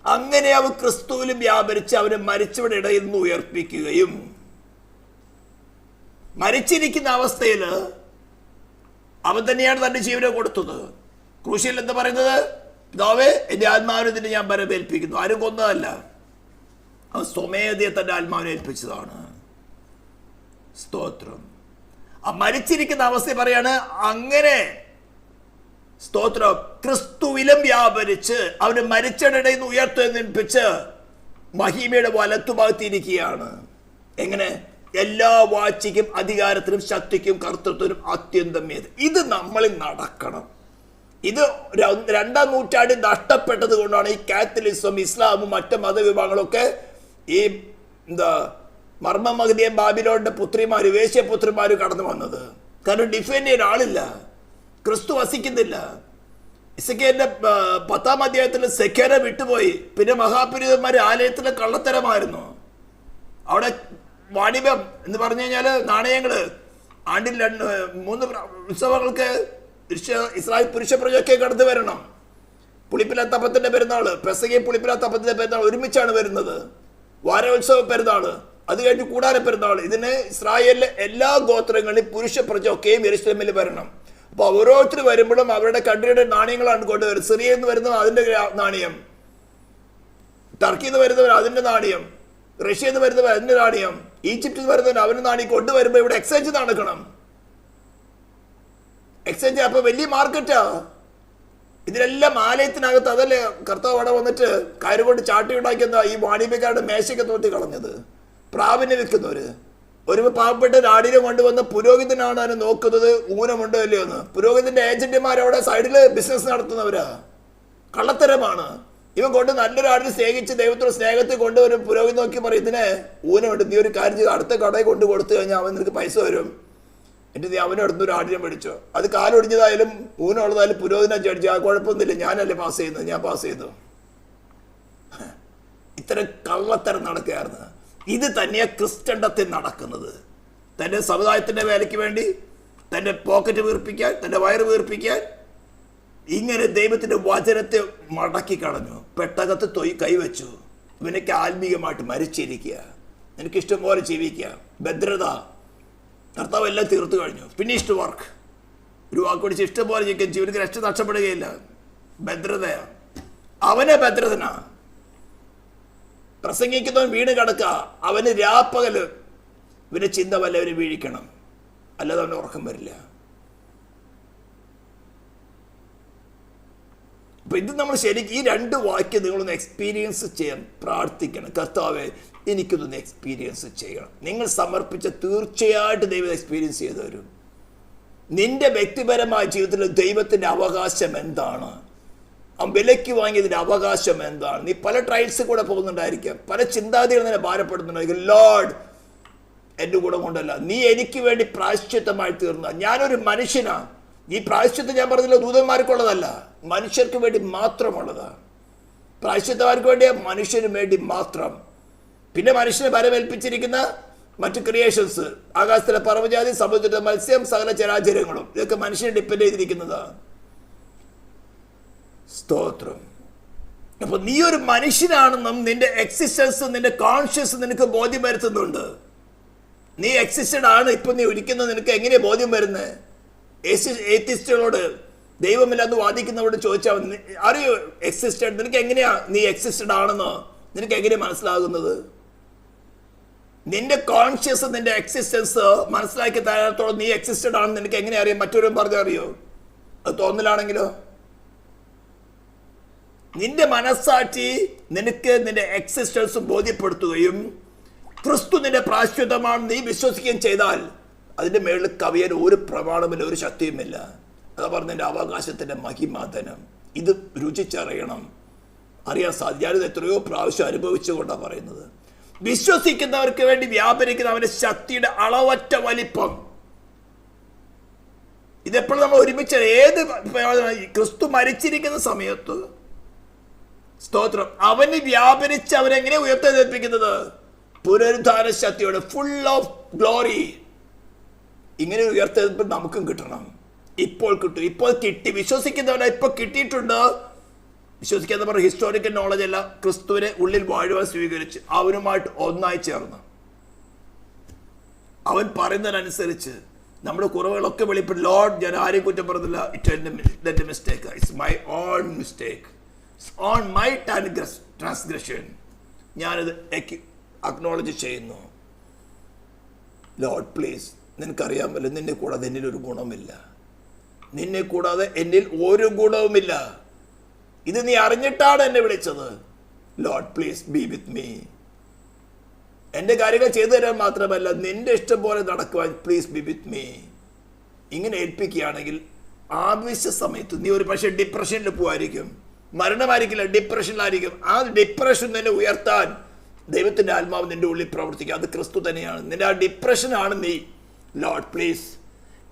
അങ്ങനെ അവൻ ക്രിസ്തുവിൽ വ്യാപരിച്ച് അവനെ മരിച്ചവരുടെ ഇടയിൽ നിന്ന് ഉയർപ്പിക്കുകയും. മരിച്ചിരിക്കുന്ന അവസ്ഥയിൽ അവൻ തന്നെയാണ് തന്റെ ജീവനെ കൊടുത്തത്. ക്രൂശിൽ എന്താ പറയുന്നത്? പിതാവേ, എൻ്റെ ആത്മാവിനെ ഞാൻ ബലമേൽപ്പിക്കുന്നു. ആരും കൊന്നതല്ല, അവൻ സ്വമേധയെ തൻ്റെ ആത്മാവിനെ ഏൽപ്പിച്ചതാണ്. സ്തോത്രം. ആ മരിച്ചിരിക്കുന്ന അവസ്ഥ പറയാണ്. അങ്ങനെ സ്തോത്രം ക്രിസ്തുവിലും വ്യാപരിച്ച് അവന് മരിച്ചവരുടെ നിന്ന് ഉയർത്തെഴുന്നേൽപ്പിച്ച് മഹിമയുടെ വലത്തുഭാഗത്തിരിക്കുകയാണ്. എങ്ങനെ? എല്ലാ വാഴ്ചയ്ക്കും അധികാരത്തിനും ശക്തിക്കും കർത്തൃത്വത്തിനും അത്യന്തം ഏത്. ഇത് നമ്മളിൽ നടക്കണം. ഇത് 2-ാം നൂറ്റാണ്ടിൽ നഷ്ടപ്പെട്ടത് കൊണ്ടാണ് ഈ കാത്തലിസം, ഇസ്ലാമും മറ്റ് മതവിഭാഗങ്ങളൊക്കെ ഈ മർമ്മമഹദിയ ബാബിലോണിന്റെ പുത്രിമാര്, വേശ്യപുത്രിമാര് കടന്നു വന്നത്. കാരണം ഡിഫെൻഡ് ചെയ്യാൻ ആളില്ല, ക്രിസ്തു വസിക്കുന്നില്ല. ഇസക്കേലിന്റെ 10-ാം അധ്യായത്തിൽ സെഖേര വിട്ടുപോയി. പിന്നെ മഹാപുരോഹിതന്മാര് ആലയത്തിലെ കള്ളത്തരമായിരുന്നു. അവിടെ വാണിഭം എന്ന് പറഞ്ഞു കഴിഞ്ഞാൽ നാണയങ്ങള് ആണ്ടിൽ 3 ഉത്സവങ്ങൾക്ക് ഇസ്രായേൽ പുരുഷ പ്രജയൊക്കെ കടന്നു വരണം. പുളിപ്പിലാത്തപ്പത്തിന്റെ പെരുന്നാള്, പെസകയും പുളിപ്പിലാത്തപ്പത്തിന്റെ പെരുന്നാൾ ഒരുമിച്ചാണ് വരുന്നത്. വാരോത്സവ പെരുന്നാള്, അത് കഴിഞ്ഞ് കൂടാര പെരുന്നാൾ. ഇതിന് ഇസ്രായേലിലെ എല്ലാ ഗോത്രങ്ങളിലും പുരുഷ പ്രജയൊക്കെയും യെരൂശലേമിൽ വരണം. അപ്പൊ ഓരോരുത്തർ വരുമ്പോഴും അവരുടെ കൺട്രിയുടെ നാണയങ്ങളാണ് കൊണ്ടുവരുന്നത്. സിറിയയിൽ നിന്ന് വരുന്നവർ അതിന്റെ നാണയം, ടർക്കിയിൽ നിന്ന് വരുന്നവർ അതിന്റെ നാണയം, റഷ്യയിൽ നിന്ന് വരുന്നവർ അതിന്റെ നാണയം, ഈജിപ്തിൽ നിന്ന് വരുന്നവർ അവന്റെ നാണയം കൊണ്ടുവരുമ്പോൾ ഇവിടെ എക്സ്ചേഞ്ച് നടക്കണം. എക്സ്ചേഞ്ച് അപ്പൊ വലിയ മാർക്കറ്റാ. ഇതിലെല്ലാം ആലയത്തിനകത്ത്. അതല്ലേ കർത്താവ് അവിടെ വന്നിട്ട് കയറുകൊണ്ട് ചാട്ടി ഉണ്ടാക്കുന്ന ഈ വാണിഭ്യക്കാരുടെ മേശയ്ക്ക് തോത്തി കളഞ്ഞത്. പ്രാവിനെ വിൽക്കുന്നവര് ഒരു പാവപ്പെട്ട ആടിനെ കൊണ്ടുവന്ന പുരോഹിതനാണ് അതിനെ നോക്കുന്നത്, ഊനമുണ്ടോ ഇല്ലയോ എന്ന്. പുരോഹിതന്റെ ഏജന്റുമാരവിടെ സൈഡില് ബിസിനസ് നടത്തുന്നവരാ. കള്ളത്തരമാണ്. ഇവൻ കൊണ്ട് നല്ലൊരു ആടിനെ സ്നേഹിച്ച് ദൈവത്തോട് സ്നേഹത്തിൽ കൊണ്ടുവരും. പുരോഹിതൻ നോക്കി പറയും, ഇതിനെ ഊനമുണ്ട്, നീ ഒരു കാര്യം ചെയ്ത് അടുത്ത കടയിൽ കൊണ്ട് കൊടുത്തു കഴിഞ്ഞാൽ അവൻ നിനക്ക് പൈസ വരും. എന്നിട്ട് നീ അവനെ അടുത്തൊരു ആടിനെ മേടിച്ചോ. അത് കാലൊടിഞ്ഞതായാലും ഊനമുള്ളതായാലും പുരോഹിതനെ ചടിച്ചു, ആ കുഴപ്പമൊന്നുമില്ല, ഞാനല്ലേ പാസ് ചെയ്യുന്നത്, ഞാൻ പാസ് ചെയ്തു. ഇത്തരം കള്ളത്തരം നടക്കുകയായിരുന്നു. ഇത് തന്നെയാണ് ക്രിസ്ത്യണ്ടത്തിൽ നടക്കുന്നത്. തൻ്റെ സമുദായത്തിൻ്റെ വേലയ്ക്ക് വേണ്ടി, തൻ്റെ പോക്കറ്റ് വീർപ്പിക്കാൻ, തൻ്റെ വയറ് വീർപ്പിക്കാൻ ഇങ്ങനെ ദൈവത്തിൻ്റെ വചനത്തെ മടക്കി കളഞ്ഞു. പെട്ടകത്ത് കൈവച്ചു. ഇവനൊക്കെ ആത്മീയമായിട്ട് മരിച്ചിരിക്കുക, നിനക്കിഷ്ടം പോലെ ജീവിക്കുക. ഭദ്രത, കർത്താവ് എല്ലാം തീർത്തു കഴിഞ്ഞു. Finished work. ഒരു വാക്ക് പിടിച്ച് ഇഷ്ടം പോലെ ജീവിക്കാൻ, ജീവനക്ക് രക്ഷ നഷ്ടപ്പെടുകയില്ല. ഭദ്രതയാ. അവനെ ഭദ്രതനാ. പ്രസംഗിക്കുന്നവൻ വീണ് കിടക്കുക, അവന് രാപ്പകല് ഇവന് ചിന്ത വല്ലവന് വീഴിക്കണം, അല്ലാതെ അവന് ഉറക്കം വരില്ല. അപ്പൊ ഇത് നമ്മൾ ശരിക്കും ഈ 2 വാക്യം നിങ്ങളൊന്ന് എക്സ്പീരിയൻസ് ചെയ്യാൻ പ്രാർത്ഥിക്കണം. കർത്താവെ, എനിക്കിതൊന്ന് എക്സ്പീരിയൻസ് ചെയ്യണം. നിങ്ങൾ സമർപ്പിച്ച തീർച്ചയായിട്ടും ദൈവം എക്സ്പീരിയൻസ് ചെയ്തു തരും. നിന്റെ വ്യക്തിപരമായ ജീവിതത്തിൽ ദൈവത്തിന്റെ അവകാശം എന്താണ്, അവൻ വിലയ്ക്ക് വാങ്ങിയതിന്റെ അവകാശം എന്താണ്. നീ പല ട്രയൽസ് കൂടെ പോകുന്നുണ്ടായിരിക്കാം, പല ചിന്താഗതികൾ നിന്നെ ഭാരപ്പെടുന്നുണ്ടായിരിക്കും. ലോർഡ്, എൻ്റെ കൂടെ കൊണ്ടല്ല, നീ എനിക്ക് വേണ്ടി പ്രായശ്ചിത്തമായി തീർന്ന, ഞാനൊരു മനുഷ്യനാ. ഈ പ്രായശ്ചിത്തം ഞാൻ പറഞ്ഞില്ല ദൂതന്മാർക്കുള്ളതല്ല, മനുഷ്യർക്ക് വേണ്ടി മാത്രമുള്ളതാണ്. പ്രായശ്ചിത്തമാർക്ക് വേണ്ടിയ മനുഷ്യന് വേണ്ടി മാത്രം. പിന്നെ മനുഷ്യനെ വരമേൽപ്പിച്ചിരിക്കുന്ന മറ്റു ക്രിയേഷൻസ്, ആകാശത്തിലെ പർവ്വജാതി, സമുദ്രത്തിലെ മത്സ്യം, സകല ചരാചരങ്ങളും, ഇതൊക്കെ മനുഷ്യനെ ഡിപ്പെൻഡ് ചെയ്തിരിക്കുന്നതാണ്. സ്തോത്രം. അപ്പൊ നീ ഒരു മനുഷ്യനാണെന്നും നിന്റെ എക്സിസ്റ്റൻസ്, നിന്റെ കോൺഷ്യസ് നിനക്ക് ബോധ്യം വരുത്തുന്നുണ്ട്. നീ എക്സിസ്റ്റഡ് ആണ്. ഇപ്പൊ നീ ഒരിക്കുന്നത് നിനക്ക് എങ്ങനെയാ ബോധ്യം വരുന്നത്? ഏത്തിസ്റ്റുകളോട്, ദൈവമില്ലെന്ന് വാദിക്കുന്നവരോട് ചോദിച്ചാൽ അറിയോ എക്സിസ്റ്റഡ്, നിനക്ക് എങ്ങനെയാ നീ എക്സിസ്റ്റഡ് ആണെന്നോ നിനക്ക് എങ്ങനെയാ മനസ്സിലാകുന്നത്? നിന്റെ കോൺഷ്യസ്, നിന്റെ എക്സിസ്റ്റൻസ് മനസ്സിലാക്കി തരാത്തോളം നീ എക്സിസ്റ്റഡ് ആണെന്ന് നിനക്ക് എങ്ങനെ അറിയാം? മറ്റൊരു പറഞ്ഞറിയോ? അത് തോന്നലാണെങ്കിലോ? നിന്റെ മനസ്സാക്ഷി നിനക്ക് നിന്റെ എക്സിസ്റ്റൻസ് ബോധ്യപ്പെടുത്തുകയും ക്രിസ്തു നിന്റെ പ്രായശ്ചിത്തമാണ് നീ വിശ്വസിക്കുകയും ചെയ്താൽ അതിന്റെ മേളിൽ കവിയാൻ ഒരു പ്രമാണമില്ല, ഒരു ശക്തിയുമില്ല. അതാ പറഞ്ഞ നിന്റെ അവകാശത്തിന്റെ മഹിമാധനം. ഇത് രുചിച്ചറിയണം, അറിയാൻ സാധിക്കും. ഞാനിത് എത്രയോ പ്രാവശ്യം അനുഭവിച്ചുകൊണ്ടാണ് പറയുന്നത്. വിശ്വസിക്കുന്നവർക്ക് വേണ്ടി വ്യാപരിക്കുന്ന അവന്റെ ശക്തിയുടെ അളവറ്റ വലിപ്പം. ഇതെപ്പോഴും നമ്മൾ ഒരുമിച്ച് ഏത് ക്രിസ്തു മരിച്ചിരിക്കുന്ന സമയത്ത്, സ്തോത്രം, അവന് വ്യാപരിച്ച് അവരെങ്ങനെ ഉയർത്തെഴുന്നേൽപ്പിക്കുന്നത്? പുനരുദ്ധാന ശക്തിയോടെ, ഫുൾ ഓഫ് ഗ്ലോറി. ഇങ്ങനെ ഉയർത്തെഴുന്നേൽപ്പ് നമുക്കും കിട്ടണം. ഇപ്പോൾ കിട്ടും, ഇപ്പോൾ കിട്ടി. വിശ്വസിക്കുന്നവനെ ഇപ്പോൾ കിട്ടിയിട്ടുണ്ട്. വിശ്വസിക്കാന്ന് പറഞ്ഞ ഹിസ്റ്റോറിക്കൽ നോളജ് അല്ല, ക്രിസ്തുവിനെ ഉള്ളിൽ വാഴുവാൻ സ്വീകരിച്ച് അവനുമായിട്ട് ഒന്നായി ചേർന്ന് അവൻ പറയുന്നതിനനുസരിച്ച് നമ്മുടെ കുറവുകളൊക്കെ വെളിപ്പെടും. ലോർഡ്, ഞാൻ ആരെയും കുറ്റം പറഞ്ഞില്ല, ഇറ്റ്സ് എന്റെ mistake, it's my own mistake. On my transgression. ഞാനത് അക്നോളജ് ചെയ്യുന്നു. ലോർഡ് പ്ലീസ്, നിനക്കറിയാമല്ലോ നിന്നെ കൂടാതെ എന്നിൽ ഒരു ഗുണമില്ല. നിന്നെ കൂടാതെ എന്നിൽ ഒരു ഗുണവുമില്ല. ഇത് നീ അറിഞ്ഞിട്ടാണ് എന്നെ വിളിച്ചത്. Lord please be with me. എൻ്റെ കാര്യങ്ങൾ ചെയ്തു തരാൻ മാത്രമല്ല, നിന്റെ ഇഷ്ടം പോലെ നടക്കുവാൻ പ്ലീസ് ബി വിത്ത് മീ. ഇങ്ങനെ ഏൽപ്പിക്കുകയാണെങ്കിൽ ആവശ്യ സമയത്ത് നീ ഒരു പക്ഷേ ഡിപ്രഷനിൽ പോവായിരിക്കും, മരണമായിരിക്കില്ല, ഡിപ്രഷനിലായിരിക്കും. ആ ഡിപ്രഷൻ തന്നെ ഉയർത്താൻ ദൈവത്തിൻ്റെ ആത്മാവ് നിന്റെ ഉള്ളിൽ പ്രവർത്തിക്കുക. അത് ക്രിസ്തു തന്നെയാണ്. നിന്റെ ആ ഡിപ്രഷനാണ് നീ. ലോർഡ് പ്ലീസ്,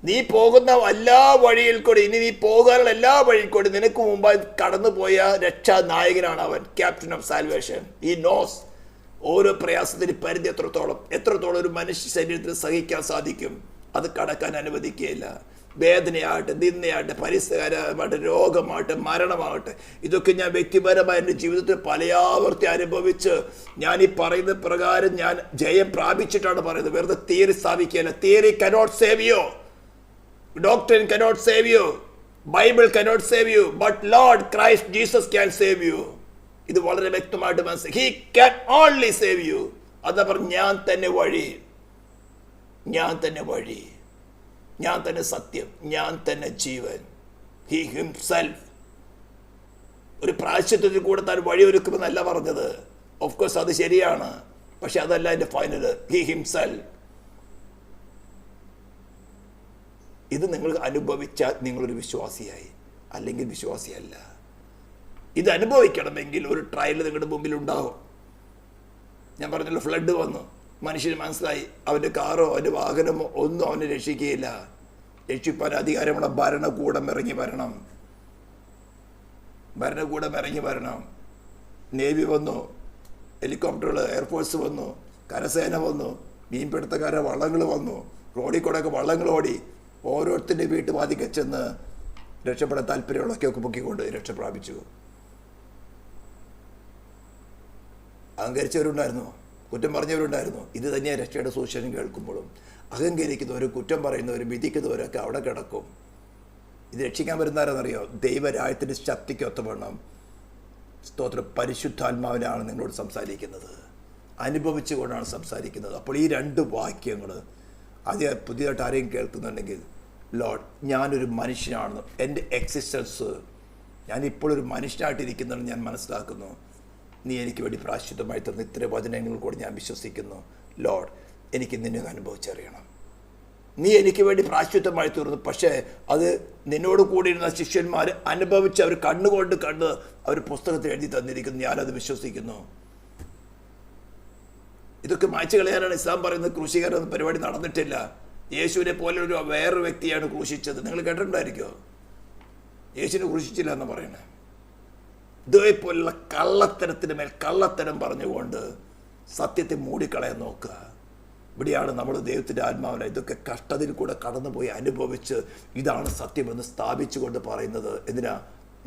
നീ പോകുന്ന എല്ലാ വഴിയിൽ കൂടി, ഇനി നീ പോകാനുള്ള എല്ലാ വഴിയിൽ കൂടി നിനക്ക് മുമ്പായി കടന്നുപോയ രക്ഷാ നായകനാണ് അവൻ, ക്യാപ്റ്റൻ ഓഫ് സാൽവേഷൻ. ഈ നോസ് ഓരോ പ്രയാസത്തിന് പരിധി എത്രത്തോളം ഒരു മനുഷ്യ ശരീരത്തിന് സഹിക്കാൻ സാധിക്കും, അത് കടക്കാൻ അനുവദിക്കുകയില്ല. വേദനയാകട്ടെ, നിന്ദയാകട്ടെ, പരിസരമാകട്ടെ, രോഗമാകട്ടെ, മരണമാകട്ടെ, ഇതൊക്കെ ഞാൻ വ്യക്തിപരമായ എൻ്റെ ജീവിതത്തിൽ പലയാവർത്തി അനുഭവിച്ച് ഞാൻ ഈ പറയുന്ന പ്രകാരം ഞാൻ ജയം പ്രാപിച്ചിട്ടാണ് പറയുന്നത്. വെറുതെ തിയറി സ്ഥാപിക്കുകയല്ല. Theory cannot save you, doctrine cannot save you, Bible cannot save you, but Lord Christ Jesus can save you. ഇത് വളരെ വ്യക്തമായിട്ട് മനസ്സിലാക്കി. He can only save you. അതാ പറഞ്ഞു, ഞാൻ തന്നെ വഴി, ഞാൻ തന്നെ വഴി, ഞാൻ തന്നെ സത്യം, ഞാൻ തന്നെ ജീവൻ. He himself. ഒരു പ്രായശ്ചിത്തത്തിൽ കൂടെ താൻ വഴിയൊരുക്കുമെന്നല്ല പറഞ്ഞത്. ഓഫ് കോഴ്സ് അത് ശരിയാണ്, പക്ഷെ അതല്ല എൻ്റെ ഫൈനൽ. He himself. ഇത് നിങ്ങൾ അനുഭവിച്ചാൽ നിങ്ങളൊരു വിശ്വാസിയായി, അല്ലെങ്കിൽ വിശ്വാസിയല്ല. ഇത് അനുഭവിക്കണമെങ്കിൽ ഒരു ട്രയൽ നിങ്ങളുടെ മുമ്പിൽ ഉണ്ടാകും. ഞാൻ പറഞ്ഞല്ലോ, ഫ്ലഡ് വന്നു, മനുഷ്യന് മനസ്സിലായി അവൻ്റെ കാറോ അവൻ്റെ വാഹനമോ ഒന്നും അവനെ രക്ഷിക്കുകയില്ല. രക്ഷിപ്പാൻ അധികാരമുള്ള ഭരണകൂടം ഇറങ്ങി വരണം. ഭരണകൂടം ഇറങ്ങി വരണം. നേവി വന്നു, ഹെലികോപ്റ്ററുകൾ, എയർഫോഴ്സ് വന്നു, കരസേന വന്നു, മീൻപിടുത്തക്കാരെ വള്ളങ്ങൾ വന്നു, റോഡിൽ കൂടെയൊക്കെ വള്ളങ്ങൾ ഓടി. ഓരോരുത്തരുടെ വീട്ടുവാതിക്കെ ചെന്ന് രക്ഷപ്പെടാൻ താല്പര്യമുള്ളൊക്കെ പൊക്കിക്കൊണ്ട് രക്ഷ പ്രാപിച്ചു. അഹങ്കരിച്ചവരുണ്ടായിരുന്നു, കുറ്റം പറഞ്ഞവരുണ്ടായിരുന്നു. ഇത് തന്നെയാണ് രക്ഷയുടെ സുവിശേഷം കേൾക്കുമ്പോഴും. അഹങ്കരിക്കുന്നവരും കുറ്റം പറയുന്നവരും വിധിക്കുന്നവരൊക്കെ അവിടെ കിടക്കും. ഇത് രക്ഷിക്കാൻ വരുന്നവരെന്നറിയോ? ദൈവരാജ്യത്തിൻ്റെ ശക്തിക്ക് ഒത്തവണ്ണം സ്തോത്രം പരിശുദ്ധാത്മാവിനാണ് നിങ്ങളോട് സംസാരിക്കുന്നത്, അനുഭവിച്ചുകൊണ്ടാണ് സംസാരിക്കുന്നത്. അപ്പോൾ ഈ രണ്ട് വാക്യങ്ങൾ ആദ്യം പുതിയതായിട്ട് ആരെയും കേൾക്കുന്നുണ്ടെങ്കിൽ, ലോർഡ് ഞാനൊരു മനുഷ്യനാണെന്ന്, എൻ്റെ എക്സിസ്റ്റൻസ്, ഞാനിപ്പോഴൊരു മനുഷ്യനായിട്ടിരിക്കുന്നതെന്ന് ഞാൻ മനസ്സിലാക്കുന്നു. നീ എനിക്ക് വേണ്ടി പ്രായശ്ചിത്തമായി തന്ന ഇത്തരം വചനങ്ങൾ കൂടി ഞാൻ വിശ്വസിക്കുന്നു. ലോർഡ് എനിക്ക് നിന്നെ അനുഭവിച്ചറിയണം. നീ എനിക്ക് വേണ്ടി പ്രായശ്ചിത്തമായി തീർന്നു, പക്ഷേ അത് നിന്നോട് കൂടിയിരുന്ന ശിഷ്യന്മാർ അനുഭവിച്ച് അവർ കണ്ണുകൊണ്ട് കണ്ട് അവർ പുസ്തകത്തിൽ എഴുതി തന്നിരിക്കുന്നു. ഞാനത് വിശ്വസിക്കുന്നു. ഇതൊക്കെ മായ്ച്ചു കളയാനാണ് ഇസ്ലാം പറയുന്നത്. ക്രൂശീകരണം പരിപാടി നടന്നിട്ടില്ല. യേശുവിനെ പോലെ ഒരു വേറൊരു വ്യക്തിയാണ് ക്രൂശിച്ചത്. നിങ്ങൾ കേട്ടിട്ടുണ്ടായിരിക്കുമോ? യേശുവിനെ ക്രൂശിച്ചില്ല എന്ന് പറയണേ. ഇതേപോലുള്ള കള്ളത്തരത്തിന് മേൽ കള്ളത്തരം പറഞ്ഞുകൊണ്ട് സത്യത്തെ മൂടിക്കളയാൻ നോക്കുക. ഇവിടെയാണ് നമ്മൾ ദൈവത്തിൻ്റെ ആത്മാവിനെ ഇതൊക്കെ കഷ്ടതയിൽ കൂടെ കടന്നുപോയി അനുഭവിച്ച് ഇതാണ് സത്യമെന്ന് സ്ഥാപിച്ചുകൊണ്ട് പറയുന്നത്. എന്തിനാ?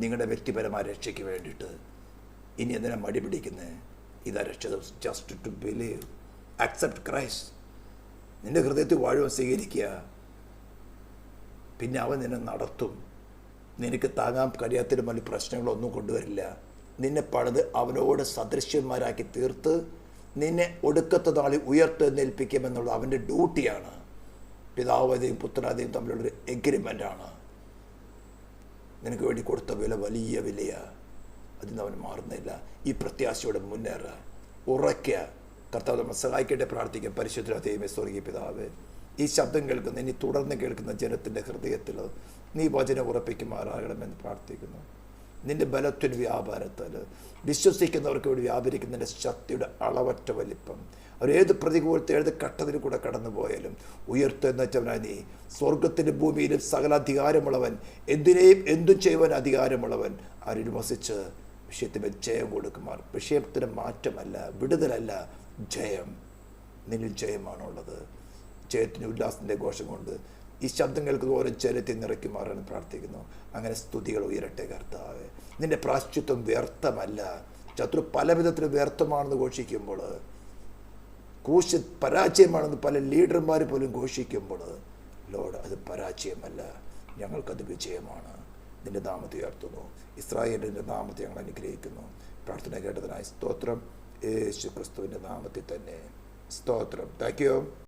നിങ്ങളുടെ വ്യക്തിപരമായ രക്ഷയ്ക്ക് വേണ്ടിയിട്ട്. ഇനി എന്തിനാ മടി പിടിക്കുന്നത്? ഇതാ രക്ഷ. Just to believe, accept Christ. നിന്റെ ഹൃദയത്തിൽ വാഴുവാൻ സ്വീകരിക്കുക. പിന്നെ അവൻ നിന്നെ നടത്തും. നിനക്ക് താങ്ങാൻ കഴിയാത്തൊരു വലിയ പ്രശ്നങ്ങളൊന്നും കൊണ്ടുവരില്ല. നിന്നെ പണിത് അവനോട് സദൃശ്യന്മാരാക്കി തീർത്ത് നിന്നെ ഒടുക്കത്തെ നാളിൽ ഉയർത്തെഴുന്നേൽപ്പിക്കുമെന്നുള്ളത് അവൻ്റെ ഡ്യൂട്ടിയാണ്. പിതാവതയും പുത്രനാഥയും തമ്മിലുള്ളൊരു എഗ്രിമെൻ്റാണ്. നിനക്ക് വേണ്ടി കൊടുത്ത വില വലിയ വിലയാണ്. അതിന് അവൻ മാറുന്നില്ല. ഈ പ്രത്യാശയോടെ മുന്നേറുക, ഉറയ്ക്കുക. കർത്താവ് നമ്മൾ സഹായിക്കട്ടെ. പ്രാർത്ഥിക്കുക. പരിശുദ്ധ ദൈവമേ, സ്വർഗീയ പിതാവേ, ഈ ശബ്ദം കേൾക്കുന്ന, ഇനി തുടർന്ന് കേൾക്കുന്ന ജനത്തിൻ്റെ ഹൃദയത്തിൽ നീ വചനം ഉറപ്പിക്കുമാറാകണമെന്ന് പ്രാർത്ഥിക്കുന്നു. നിൻ്റെ ബലത്തിന് വ്യാപാരത്താൽ വിശ്വസിക്കുന്നവർക്ക് വേണ്ടി വ്യാപരിക്കുന്നതിൻ്റെ ശക്തിയുടെ അളവറ്റ വലിപ്പം, അവരേത് പ്രതികൂലത്തെ ഏത് കട്ടതിൽ കൂടെ കടന്നു പോയാലും ഉയർത്തെന്ന് വെച്ചവനായി നീ സ്വർഗത്തിൻ്റെ ഭൂമിയിലും സകല അധികാരമുള്ളവൻ, എന്തിനേയും എന്തും ചെയ്യുവാൻ അധികാരമുള്ളവൻ. ആരും വസിച്ച് വിഷയത്തിന് ജയം കൊടുക്കുമാർ. വിഷയത്തിന് മാറ്റമല്ല, വിടുതലല്ല, ജയം. നിന്നിൽ ജയമാണുള്ളത്. ജയത്തിന് ഉല്ലാസത്തിൻ്റെ ഘോഷം കൊണ്ട് ഈ ശബ്ദം കേൾക്കുന്ന ഓരോ ജലത്തെ നിറയ്ക്കുമാറാണ് പ്രാർത്ഥിക്കുന്നു. അങ്ങനെ സ്തുതികൾ ഉയരട്ടെ കർത്താവേ. നിൻ്റെ പ്രായശ്ചിത്വം വ്യർത്ഥമല്ല. ശത്രു പല വിധത്തിലും വ്യർത്ഥമാണെന്ന് ഘോഷിക്കുമ്പോൾ, ക്രൂശ് പരാജയമാണെന്ന് പല ലീഡർമാർ പോലും ഘോഷിക്കുമ്പോൾ, ലോർഡ് അത് പരാജയമല്ല, ഞങ്ങൾക്കത് വിജയമാണ്. നിൻ്റെ നാമത്തെ ഉയർത്തുന്നു. ഇസ്രായേലിൻ്റെ നാമത്തെ ഞങ്ങൾ അനുഗ്രഹിക്കുന്നു. പ്രാർത്ഥന കേട്ടതിനായി സ്തോത്രം. യേശു ക്രിസ്തുവിൻ്റെ നാമത്തിൽ തന്നെ സ്തോത്രം. Thank you.